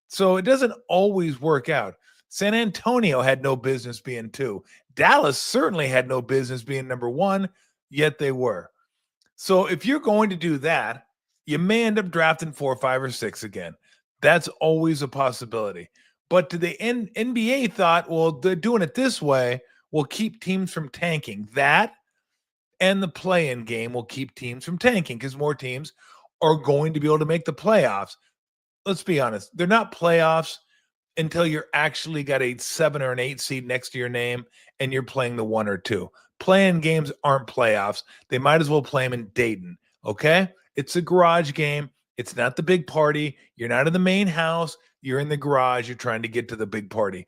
So it doesn't always work out. San Antonio had no business being 2. Dallas certainly had no business being number 1, yet they were. So if you're going to do that, you may end up drafting 4, 5, or 6 again. That's always a possibility. But the NBA thought, well, they're doing it this way will keep teams from tanking. That and the play-in game will keep teams from tanking because more teams are going to be able to make the playoffs. Let's be honest. They're not playoffs until you're actually got a 7 or an 8 seed next to your name and you're playing the 1 or 2. Playing games aren't playoffs. They might as well play them in Dayton. Okay? It's a garage game. It's not the big party. You're not in the main house. You're in the garage. You're trying to get to the big party.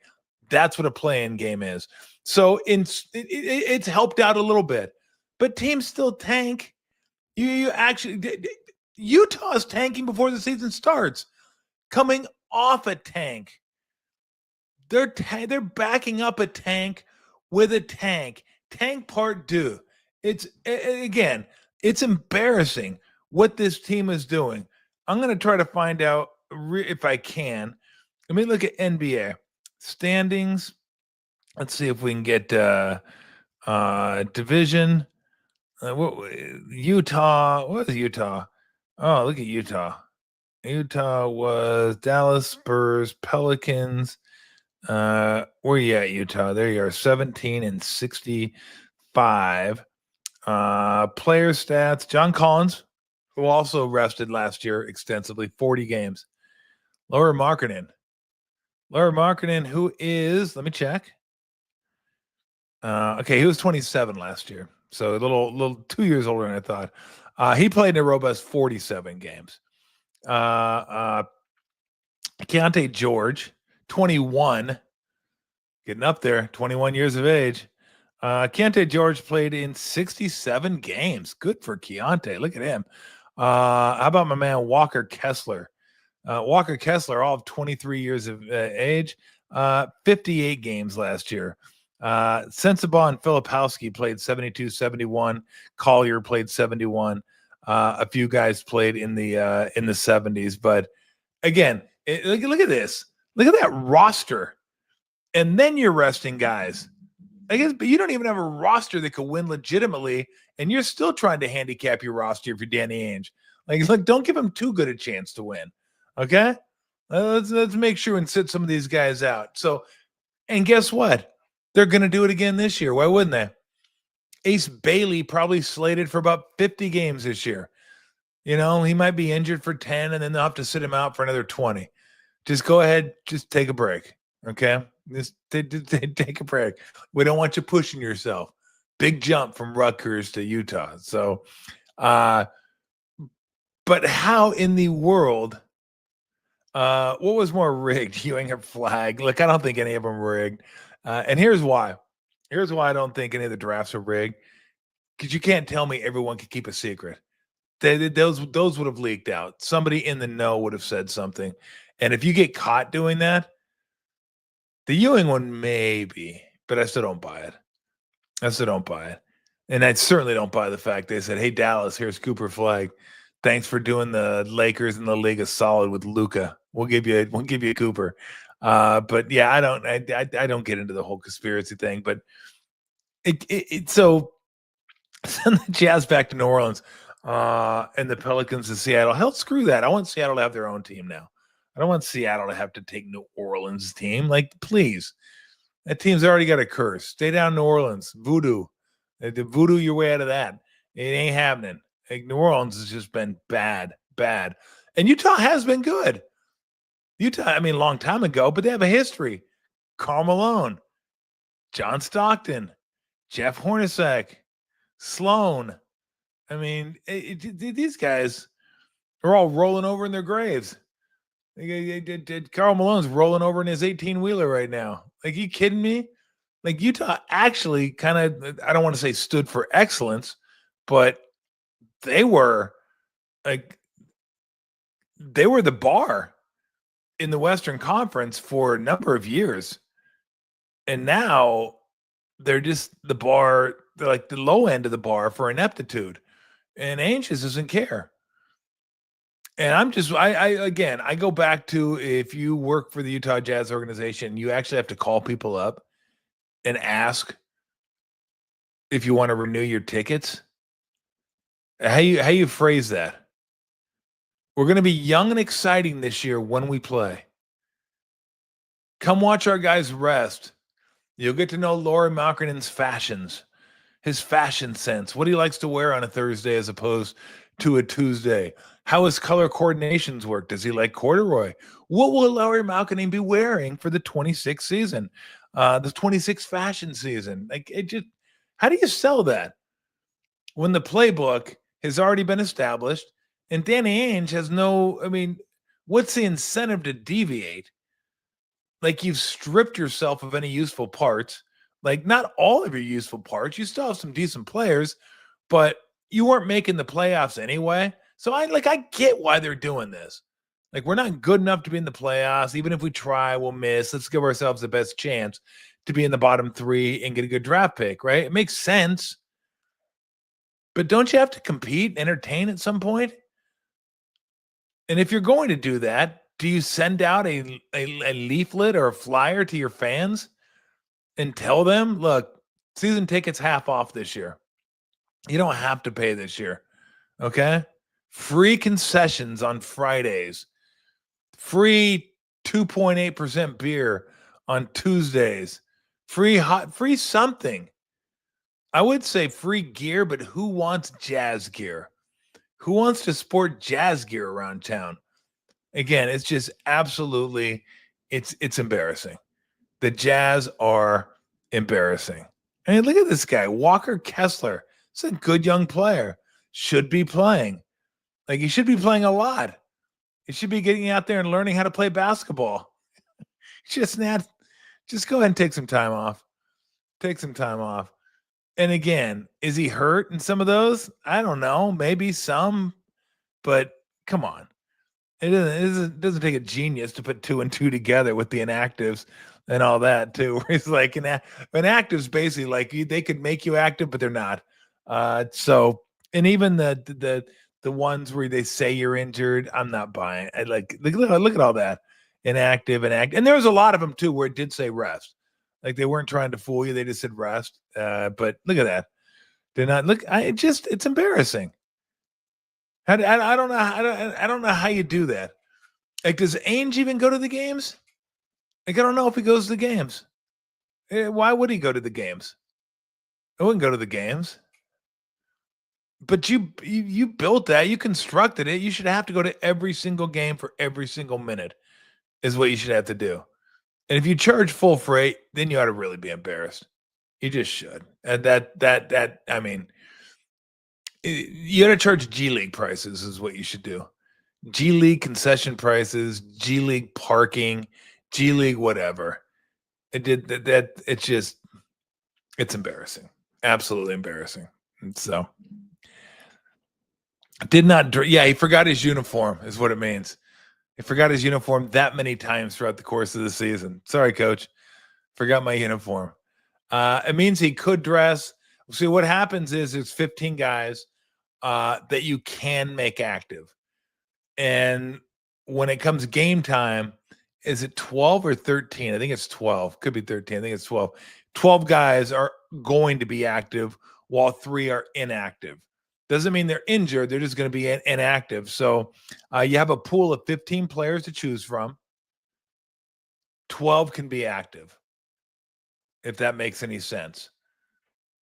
That's what a play-in game is. So it's helped out a little bit, but teams still tank. You actually Utah's tanking before the season starts, coming off a tank. They're backing up a tank with a tank. Tank part deux. It's again, it's embarrassing what this team is doing. I'm going to try to find out if I can. Let me look at NBA standings. Let's see if we can get division. Utah. What is Utah? Oh, look at Utah. Utah was Dallas, Spurs, Pelicans. Where you at, Utah? There you are, 17 and 65. Player stats: John Collins, who also rested last year extensively, 40 games. Lauri Markkanen, who is, let me check. Okay, he was 27 last year, so a little 2 years older than I thought. He played in a robust 47 games. Keontae George, 21, getting up there, 21 years of age. Keontae George played in 67 games. Good for Keontae. Look at him. How about my man Walker Kessler? Walker Kessler, all of 23 years of age, 58 games last year. Sensabaugh and Filipowski played 72, 71. Collier played 71. A few guys played in the 70s. But again, look at this. Look at that roster. And then you're resting guys. I guess, but you don't even have a roster that could win legitimately, and you're still trying to handicap your roster if you're Danny Ainge. Like, don't give him too good a chance to win. Okay, let's make sure and sit some of these guys out. So, and guess what? They're going to do it again this year. Why wouldn't they? Ace Bailey probably slated for about 50 games this year. You know, he might be injured for 10, and then they'll have to sit him out for another 20. Just go ahead, just take a break. Okay, just take a break. We don't want you pushing yourself. Big jump from Rutgers to Utah. So, but how in the world? What was more rigged, Ewing or Flag? Look, I don't think any of them were rigged. And here's why. Here's why I don't think any of the drafts are rigged. Because you can't tell me everyone could keep a secret. Those would have leaked out. Somebody in the know would have said something. And if you get caught doing that, the Ewing one maybe, but I still don't buy it. And I certainly don't buy the fact they said, "Hey, Dallas, here's Cooper Flag. Thanks for doing the Lakers and the league a solid with Luka. We'll give you a Cooper." But yeah, I don't get into the whole conspiracy thing. But so send the Jazz back to New Orleans and the Pelicans to Seattle. Hell, screw that. I want Seattle to have their own team now. I don't want Seattle to have to take New Orleans' team. Like, please. That team's already got a curse. Stay down New Orleans. Voodoo. Voodoo your way out of that. It ain't happening. Like, New Orleans has just been bad. And Utah has been good. Utah, long time ago, but they have a history. Karl Malone, John Stockton, Jeff Hornacek, Sloan. These guys are all rolling over in their graves. Karl Malone's rolling over in his 18-wheeler right now. Like, you kidding me? Like, Utah actually kind of, I don't want to say stood for excellence, but they were the bar in the Western Conference for a number of years. And now they're just the bar, they're like the low end of the bar for ineptitude. And Ainge doesn't care. And I go back to, if you work for the Utah Jazz organization, you actually have to call people up and ask if you want to renew your tickets. How you phrase that? We're going to be young and exciting this year when we play. Come watch our guys rest. You'll get to know Lauri Markkanen's fashions, his fashion sense, what he likes to wear on a Thursday as opposed to a Tuesday. How his color coordinations work. Does he like corduroy? What will Lauri Markkanen be wearing for the 26th season? The 26th fashion season? Like, it just, how do you sell that when the playbook has already been established and Danny Ainge has no, I mean, what's the incentive to deviate? Like, you've stripped yourself of any useful parts. Like, not all of your useful parts. You still have some decent players, but you weren't making the playoffs anyway. So I get why they're doing this. Like, we're not good enough to be in the playoffs. Even if we try, we'll miss. Let's give ourselves the best chance to be in the bottom 3 and get a good draft pick, right? It makes sense. But don't you have to compete and entertain at some point? And if you're going to do that, do you send out a leaflet or a flyer to your fans and tell them, look, season tickets half off this year. You don't have to pay this year. Okay? Free concessions on Fridays. Free 2.8% beer on Tuesdays. Free something. I would say free gear, but who wants jazz gear? Who wants to sport jazz gear around town? Again, it's just absolutely, it's embarrassing. The Jazz are embarrassing. I mean, look at this guy, Walker Kessler. He's a good young player. Should be playing. Like, he should be playing a lot. He should be getting out there and learning how to play basketball. Just go ahead and take some time off. Take some time off. And again, is he hurt in some of those? I don't know. Maybe some, but come on. It doesn't take a genius to put 2 and 2 together with the inactives and all that too. It's like inactives basically like they could make you active, but they're not. So, and even the ones where they say you're injured, I'm not buying. I look at all that inactive, and there was a lot of them too where it did say rest. Like, they weren't trying to fool you; they just said rest. But look at that. They're not look. It's embarrassing. I don't know. I don't know how you do that. Like, does Ainge even go to the games? Like, I don't know if he goes to the games. Why would he go to the games? I wouldn't go to the games. But you built that. You constructed it. You should have to go to every single game for every single minute is what you should have to do. And if you charge full freight, then you ought to really be embarrassed. You just should. And I mean, you got to charge G League prices is what you should do. G League concession prices, G League parking, G League whatever. It's embarrassing. Absolutely embarrassing. And so he forgot his uniform is what it means. He forgot his uniform that many times throughout the course of the season. Sorry, coach. Forgot my uniform. It means he could dress. See, what happens is there's 15 guys that you can make active. And when it comes game time, is it 12 or 13? I think it's 12. Could be 13. I think it's 12. 12 guys are going to be active while 3 are inactive. Doesn't mean they're injured. They're just going to be inactive. So you have a pool of 15 players to choose from. 12 can be active, if that makes any sense.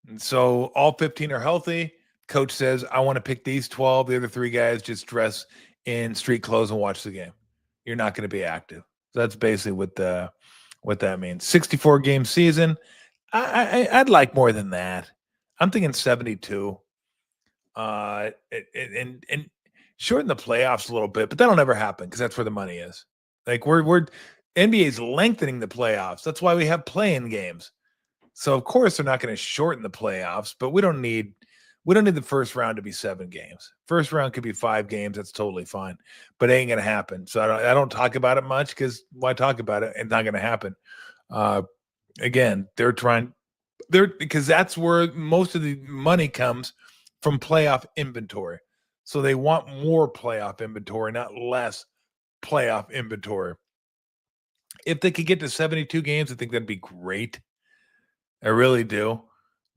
And so all 15 are healthy. Coach says, I want to pick these 12. The other 3 guys just dress in street clothes and watch the game. You're not going to be active. So that's basically what that means. 64 game season. I'd like more than that. I'm thinking 72. And shorten the playoffs a little bit, but that'll never happen because that's where the money is. Like, we're NBA's lengthening the playoffs. That's why we have play-in games. So of course they're not going to shorten the playoffs, but we don't need the first round to be 7 games. First round could be 5 games. That's totally fine, but it ain't going to happen. So I don't talk about it much because why talk about it? It's not going to happen. Again, because that's where most of the money comes from playoff inventory. So they want more playoff inventory, not less playoff inventory. If they could get to 72 games, I think that'd be great. I really do.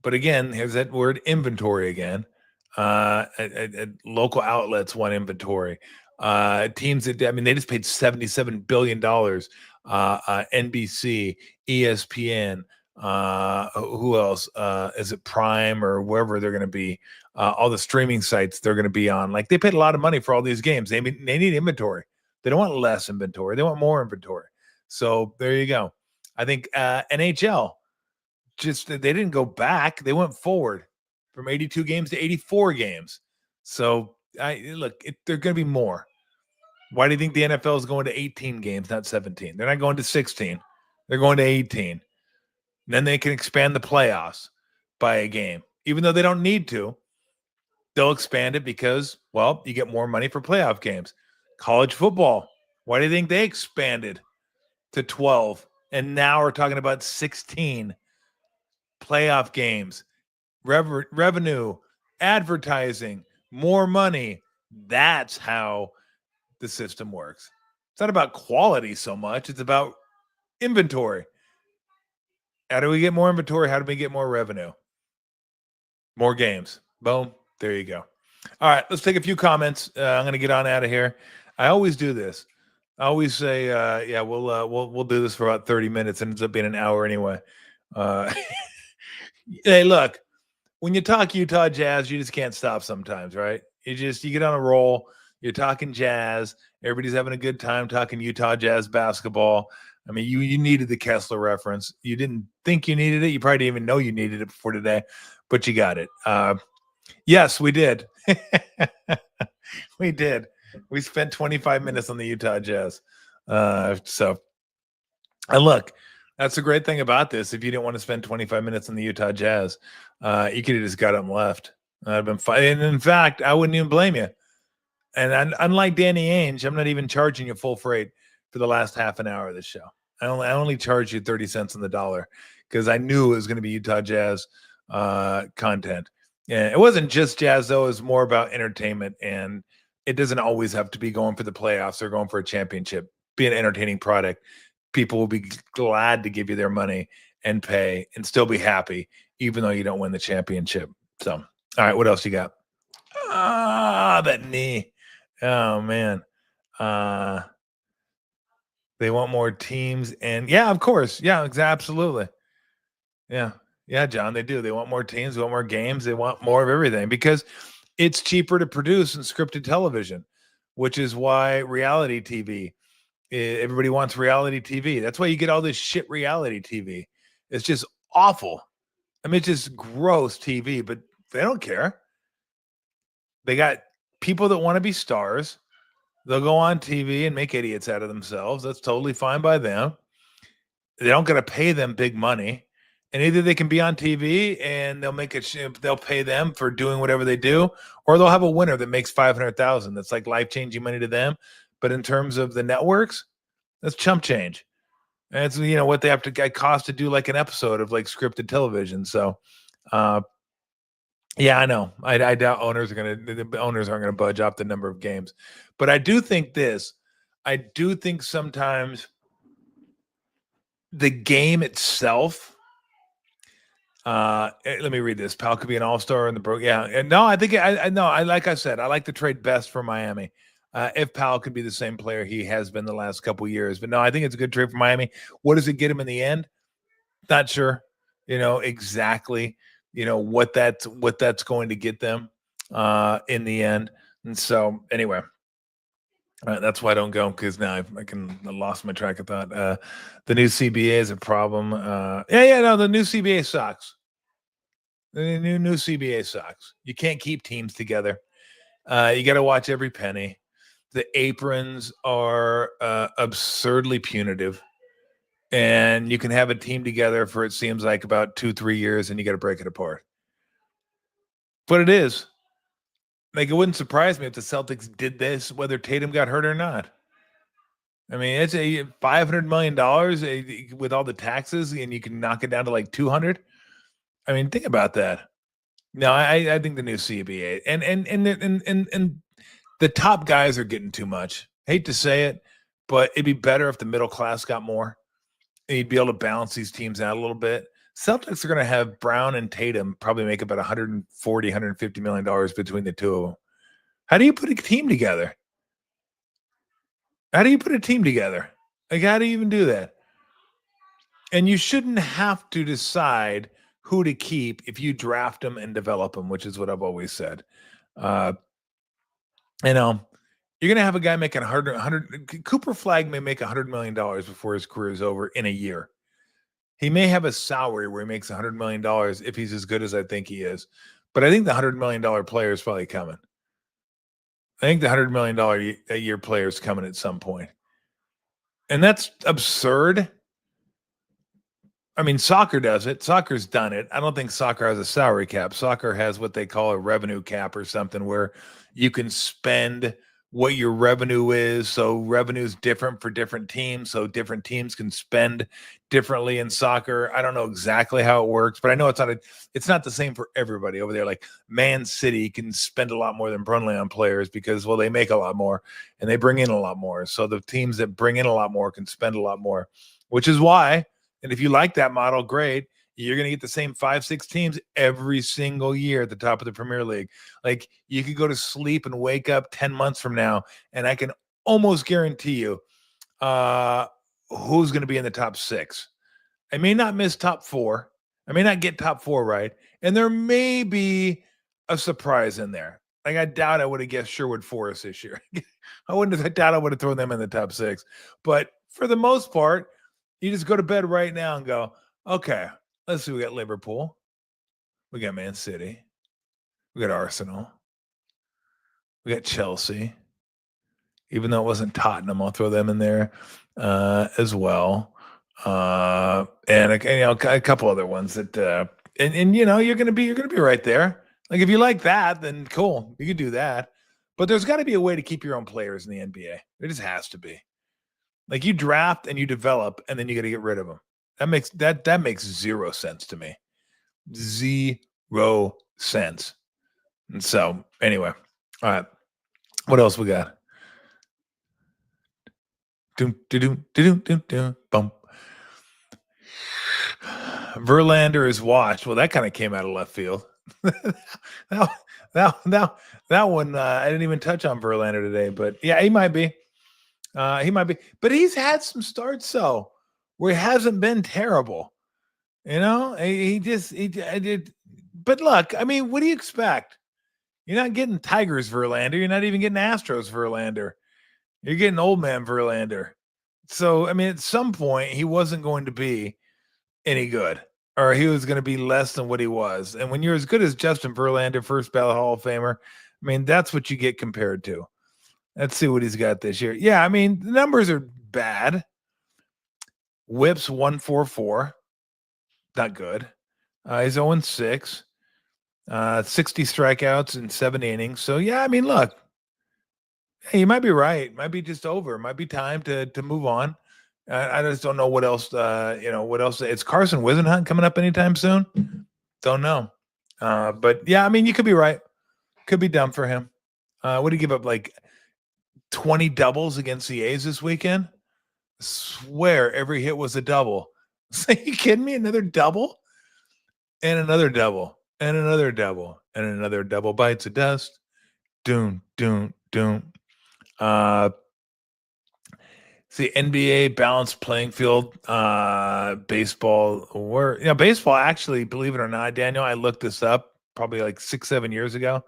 But again, here's that word inventory again. Local outlets want inventory. Teams that, they just paid $77 billion. NBC, ESPN, Who else? Is it Prime or wherever they're going to be? All the streaming sites they're going to be on. Like they paid a lot of money for all these games. They need inventory. They don't want less inventory. They want more inventory. So there you go. I think NHL just they didn't go back. They went forward from 82 games to 84 games. So they're going to be more. Why do you think the NFL is going to 18 games, not 17? They're not going to 16. They're going to 18. And then they can expand the playoffs by a game. Even though they don't need to, they'll expand it because, well, you get more money for playoff games. College football, why do you think they expanded to 12? And now we're talking about 16 playoff games. Revenue, advertising, more money. That's how the system works. It's not about quality so much. It's about inventory. How do we get more inventory? How do we get more revenue? More games. Boom. There you go. All right, let's take a few comments. I'm going to get on out of here. I always do this. I always say, yeah, we'll do this for about 30 minutes, and ends up being an hour anyway. Hey, look, when you talk Utah Jazz, you just can't stop sometimes, right? You get on a roll. You're talking Jazz. Everybody's having a good time talking Utah Jazz basketball. I mean, you needed the Kessler reference. You didn't think you needed it. You probably didn't even know you needed it before today, but you got it. Yes, we did. We did. We spent 25 minutes on the Utah Jazz. So, and look, that's the great thing about this. If you didn't want to spend 25 minutes on the Utah Jazz, you could have just got them left. I'd been fine. And in fact, I wouldn't even blame you. And unlike Danny Ainge, I'm not even charging you full freight for the last half an hour of this show. I only charged you 30 cents on the dollar because I knew it was going to be Utah Jazz content. Yeah, it wasn't just Jazz, though. It was more about entertainment, and it doesn't always have to be going for the playoffs or going for a championship. Be an entertaining product. People will be glad to give you their money and pay and still be happy, even though you don't win the championship. So, all right, what else you got? That knee. Oh, man. They want more teams. And, yeah, of course. Yeah, absolutely. Yeah. Yeah, John, they do. They want more teams. They want more games. They want more of everything because it's cheaper to produce than scripted television, which is why reality TV, everybody wants reality TV. That's why you get all this shit reality TV. It's just awful. I mean, it's just gross TV, but they don't care. They got people that want to be stars. They'll go on TV and make idiots out of themselves. That's totally fine by them. They don't got to pay them big money. And either they can be on TV and they'll pay them for doing whatever they do, or they'll have a winner that makes 500,000. That's like life-changing money to them. But in terms of the networks, that's chump change. And it's what they have to get cost to do like an episode of like scripted television. So yeah, I know. I doubt the owners aren't gonna budge off the number of games. But I do think this. I do think sometimes the game itself. Let me read this. Powell could be an all-star in the bro. Yeah, and no, I think I know. Like I said, I like the trade best for Miami. If Powell could be the same player he has been the last couple of years, but no, I think it's a good trade for Miami. What does it get him in the end? Not sure. Exactly. What that's going to get them in the end. And so anyway. That's why I don't go because now I lost my track of thought. The new CBA is a problem. No, the new CBA sucks. The new CBA sucks. You can't keep teams together. You got to watch every penny. The aprons are absurdly punitive, and you can have a team together for it seems like about 2-3 years, and you got to break it apart. But it is. Like, it wouldn't surprise me if the Celtics did this, whether Tatum got hurt or not. I mean, it's a $500 million with all the taxes, and you can knock it down to like 200. I mean, think about that. No, I think the new CBA and the top guys are getting too much. Hate to say it, but it'd be better if the middle class got more. And you'd be able to balance these teams out a little bit. Celtics are going to have Brown and Tatum probably make about $140, $150 million between the two of them. How do you put a team together? How do you put a team together? Like, how do you even do that? And you shouldn't have to decide who to keep if you draft them and develop them, which is what I've always said. You know, you're going to have a guy making 100 Cooper Flagg may make $100 million before his career is over in a year. He may have a salary where he makes $100 million if he's as good as I think he is. But I think the $100 million player is probably coming. I think the $100 million a year player is coming at some point. And that's absurd. I mean, soccer does it. Soccer's done it. I don't think soccer has a salary cap. Soccer has what they call a revenue cap or something where you can spend what your revenue is. So revenue is different for different teams. So different teams can spend differently in soccer. I don't know exactly how it works, but I know it's not the same for everybody over there. Like Man City can spend a lot more than Burnley on players because, well, they make a lot more and they bring in a lot more. So the teams that bring in a lot more can spend a lot more, which is why. And if you like that model, great. You're going to get the same 5-6 teams every single year at the top of the Premier League. Like you could go to sleep and wake up 10 months from now, and I can almost guarantee you who's going to be in the top 6. I may not miss top 4. I may not get top 4 right. And there may be a surprise in there. Like I doubt I would have guessed Sherwood Forest this year. I doubt I would have thrown them in the top 6. But for the most part, you just go to bed right now and go, okay, let's see. We got Liverpool. We got Man City. We got Arsenal. We got Chelsea. Even though it wasn't Tottenham, I'll throw them in there as well. And a couple other ones that you're gonna be right there. Like if you like that, then cool, you can do that. But there's got to be a way to keep your own players in the NBA. There just has to be. Like you draft and you develop, and then you got to get rid of them. That makes zero sense to me. 0 sense. And so anyway, all right. What else we got? Doom, doom, doom, doom, doom, bump. Verlander is washed. Well, that kind of came out of left field. that one I didn't even touch on Verlander today, but yeah, he might be. But he's had some starts though where he hasn't been terrible. He did. But look, I mean, what do you expect? You're not getting Tigers Verlander. You're not even getting Astros Verlander. You're getting old man Verlander. So, I mean, at some point, he wasn't going to be any good, or he was going to be less than what he was. And when you're as good as Justin Verlander, first ballot Hall of Famer, I mean, that's what you get compared to. Let's see what he's got this year. Yeah, I mean, the numbers are bad. Whips 144. Not good. He's 0-6. 60 strikeouts in 7 innings. So, yeah, I mean, look. Hey, you might be right. Might be just over. Might be time to move on. I just don't know what else, what else. It's Carson Wisenhunt coming up anytime soon. Don't know. But, yeah, I mean, you could be right. Could be dumb for him. What did he give up, like 20 doubles against the A's this weekend? I swear every hit was a double. Are you kidding me? Another double? And another double. And another double. And another double bites of dust. Doom, doom, doom. See, NBA balanced playing field, baseball, baseball actually, believe it or not, Daniel, I looked this up probably like 6-7 years ago,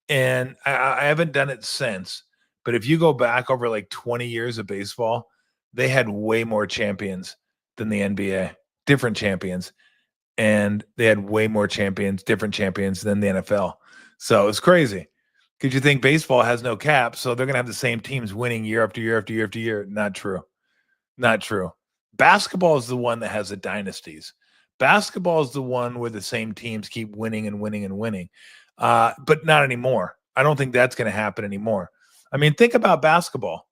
and I haven't done it since. But if you go back over like 20 years of baseball, they had way more champions than the NBA, different champions, and they had way more champions, different champions than the NFL. So it's crazy. Because you think baseball has no cap, so they're going to have the same teams winning year after year after year after year. Not true. Not true. Basketball is the one that has the dynasties. Basketball is the one where the same teams keep winning and winning and winning. But not anymore. I don't think that's going to happen anymore. I mean, think about basketball,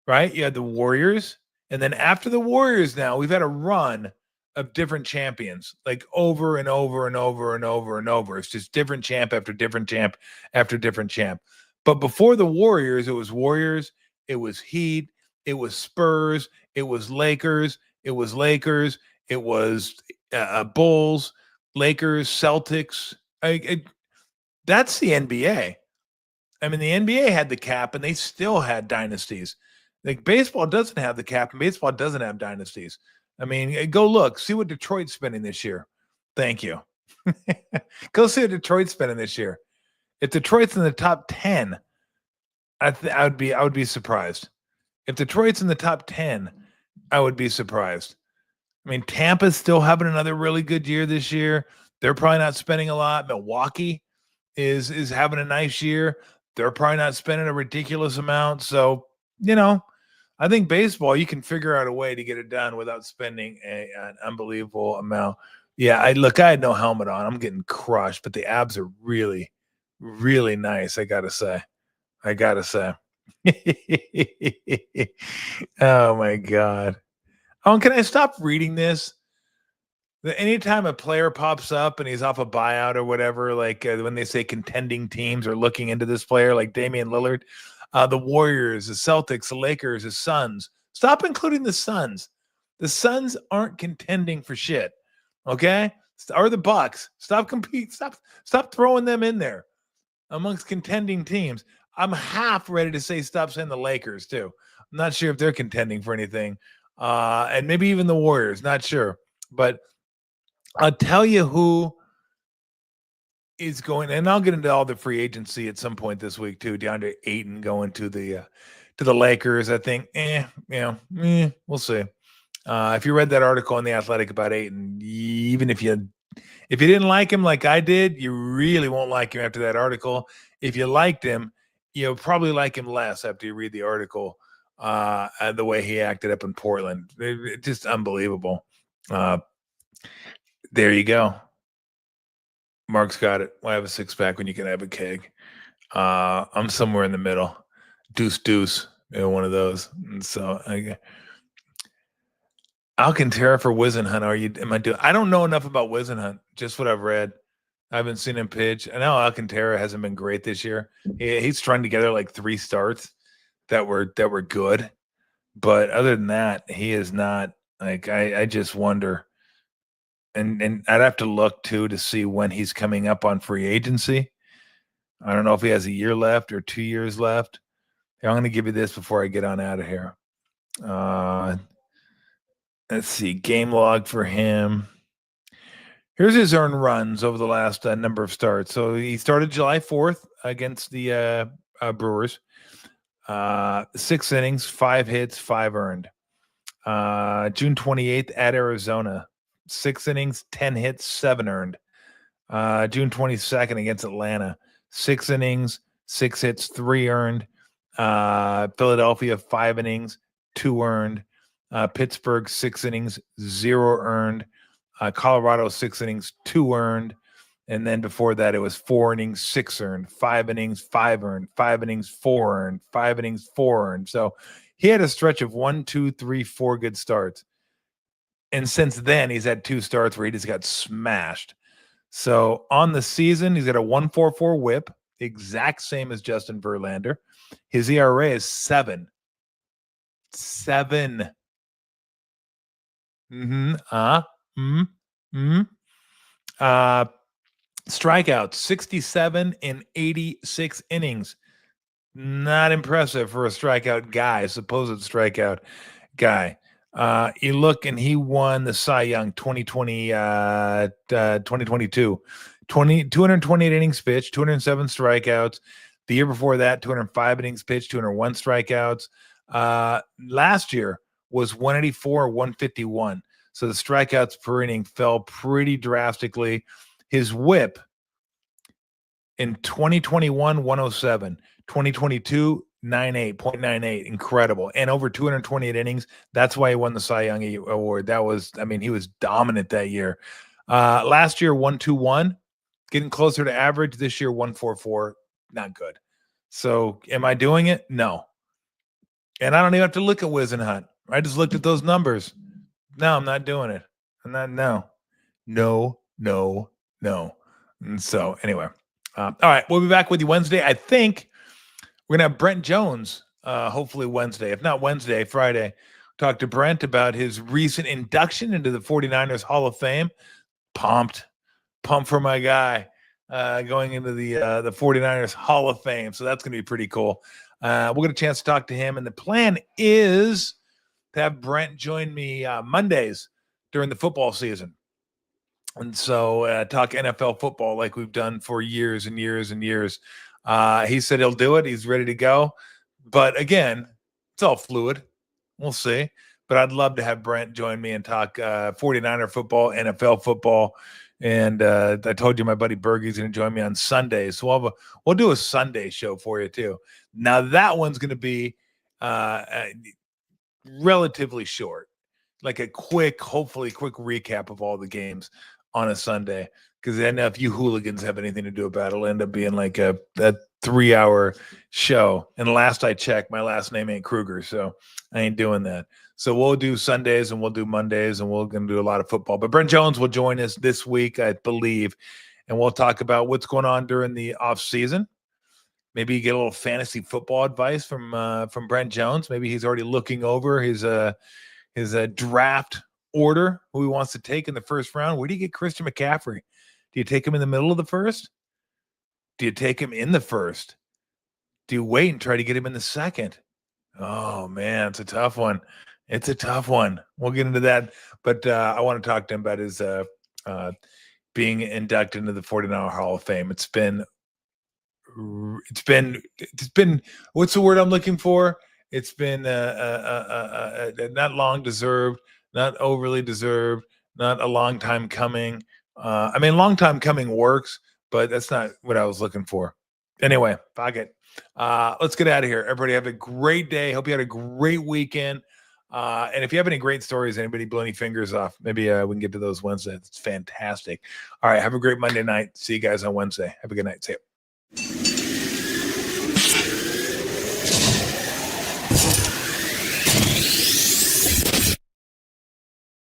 right? You had the Warriors, and then after the Warriors now, we've had a run of different champions, like over and over and over and over and over. It's just different champ after different champ after different champ. But before the Warriors, it was Heat, it was Spurs, it was Lakers, it was Bulls, Lakers, Celtics. That's the NBA. I mean, the NBA had the cap and they still had dynasties. Like baseball doesn't have the cap and baseball doesn't have dynasties. I mean, go look, see what Detroit's spending this year. Thank you. Go see what Detroit's spending this year. If Detroit's in the top 10, I would be surprised. If Detroit's in the top 10, I would be surprised. I mean, Tampa's still having another really good year this year. They're probably not spending a lot. Milwaukee is having a nice year. They're probably not spending a ridiculous amount. So, I think baseball, you can figure out a way to get it done without spending an unbelievable amount. Yeah, I had no helmet on. I'm getting crushed, but the abs are really, really nice. I gotta say. Oh my God. Oh, and can I stop reading this? Anytime a player pops up and he's off a buyout or whatever, like when they say contending teams are looking into this player, like Damian Lillard, the Warriors, the Celtics, the Lakers, the Suns. Stop including the Suns. The Suns aren't contending for shit. Okay? Or the Bucks. Stop compete. Stop throwing them in there amongst contending teams. I'm half ready to say stop saying the Lakers too. I'm not sure if they're contending for anything. And maybe even the Warriors, not sure. But I'll tell you who is going, and I'll get into all the free agency at some point this week too. DeAndre Ayton going to the Lakers. I think, we'll see. If you read that article in The Athletic about Ayton, even if you didn't like him like I did, you really won't like him after that article. If you liked him, you'll probably like him less after you read the article. The way he acted up in Portland, just unbelievable. There you go. Mark's got it. Why have a six pack when you can have a keg? I'm somewhere in the middle. Deuce, one of those. And so Alcantara for Whisenhunt. I don't know enough about Whisenhunt, just what I've read. I haven't seen him pitch. I know Alcantara hasn't been great this year. He's strung together like 3 starts that were good. But other than that, he is not. Like, I just wonder. And I'd have to look too to see when he's coming up on free agency. I don't know if he has a year left or 2 years left. Here, I'm going to give you this before I get on out of here. Let's see, game log for him. Here's his earned runs over the last number of starts. So he started July 4th against the Brewers. 6 innings, 5 hits, 5 earned. June 28th at Arizona. 6 innings, 10 hits, 7 earned. June 22nd against Atlanta. 6 innings, 6 hits, 3 earned. Philadelphia, 5 innings, 2 earned. Pittsburgh, 6 innings, 0 earned. Colorado, 6 innings, 2 earned. And then before that, it was 4 innings, 6 earned, 5 innings, 5 earned, 5 innings, 4 earned, 5 innings, 4 earned. So he had a stretch of 1, 2, 3, 4 good starts. And since then, he's had 2 starts where he just got smashed. So on the season, he's got a 1.44 whip, the exact same as Justin Verlander. His ERA is 7. 7. Strikeouts, 67 in 86 innings. Not impressive for a strikeout guy, supposed strikeout guy. You look, and he won the Cy Young 2022. 228 innings pitched, 207 strikeouts. The year before that, 205 innings pitched, 201 strikeouts. Last year was 184, 151. So the strikeouts per inning fell pretty drastically. His whip in 2021, 107. 2022, 0.98. Incredible. And over 228 innings. That's why he won the Cy Young Award. He was dominant that year. Last year, 121, getting closer to average. This year, 144, not good. So am I doing it? No. And I don't even have to look at Whisenhunt. I just looked at those numbers. No, I'm not doing it. I'm not, no. And so anyway, all right, we'll be back with you Wednesday. I think we're going to have Brent Jones, hopefully Wednesday. If not Wednesday, Friday. Talk to Brent about his recent induction into the 49ers Hall of Fame. Pumped for my guy going into the 49ers Hall of Fame. So that's going to be pretty cool. We'll get a chance to talk to him. And the plan is to have Brent join me Mondays during the football season. And so talk NFL football like we've done for years and years and years. He said he'll do it. He's ready to go. But again, it's all fluid. We'll see. But I'd love to have Brent join me and talk 49er football, NFL football. And I told you my buddy Bergie's going to join me on Sundays. So we'll do a Sunday show for you too. Now that one's going to be relatively short, like a hopefully quick recap of all the games on a Sunday. Because then if you hooligans have anything to do about it, it'll end up being like a 3-hour show. And last I checked, my last name ain't Kruger, so I ain't doing that. So we'll do Sundays and we'll do Mondays, and we're going to do a lot of football. But Brent Jones will join us this week, I believe, and we'll talk about what's going on during the off season. Maybe you get a little fantasy football advice from Brent Jones. Maybe he's already looking over his draft order, who he wants to take in the first round. Where do you get Christian McCaffrey? Do you take him in the middle of the first? Do you take him in the first? Do you wait and try to get him in the second? Oh, man, it's a tough one. It's a tough one. We'll get into that. But I want to talk to him about his being inducted into the 49er Hall of Fame. It's been what's the word I'm looking for? It's been not long deserved, not overly deserved, not a long time coming. I mean, long time coming works, but that's not what I was looking for. Anyway, fuck it. Let's get out of here. Everybody have a great day. Hope you had a great weekend. And if you have any great stories, anybody blow any fingers off, maybe we can get to those Wednesdays. It's fantastic. All right. Have a great Monday night. See you guys on Wednesday. Have a good night. See you.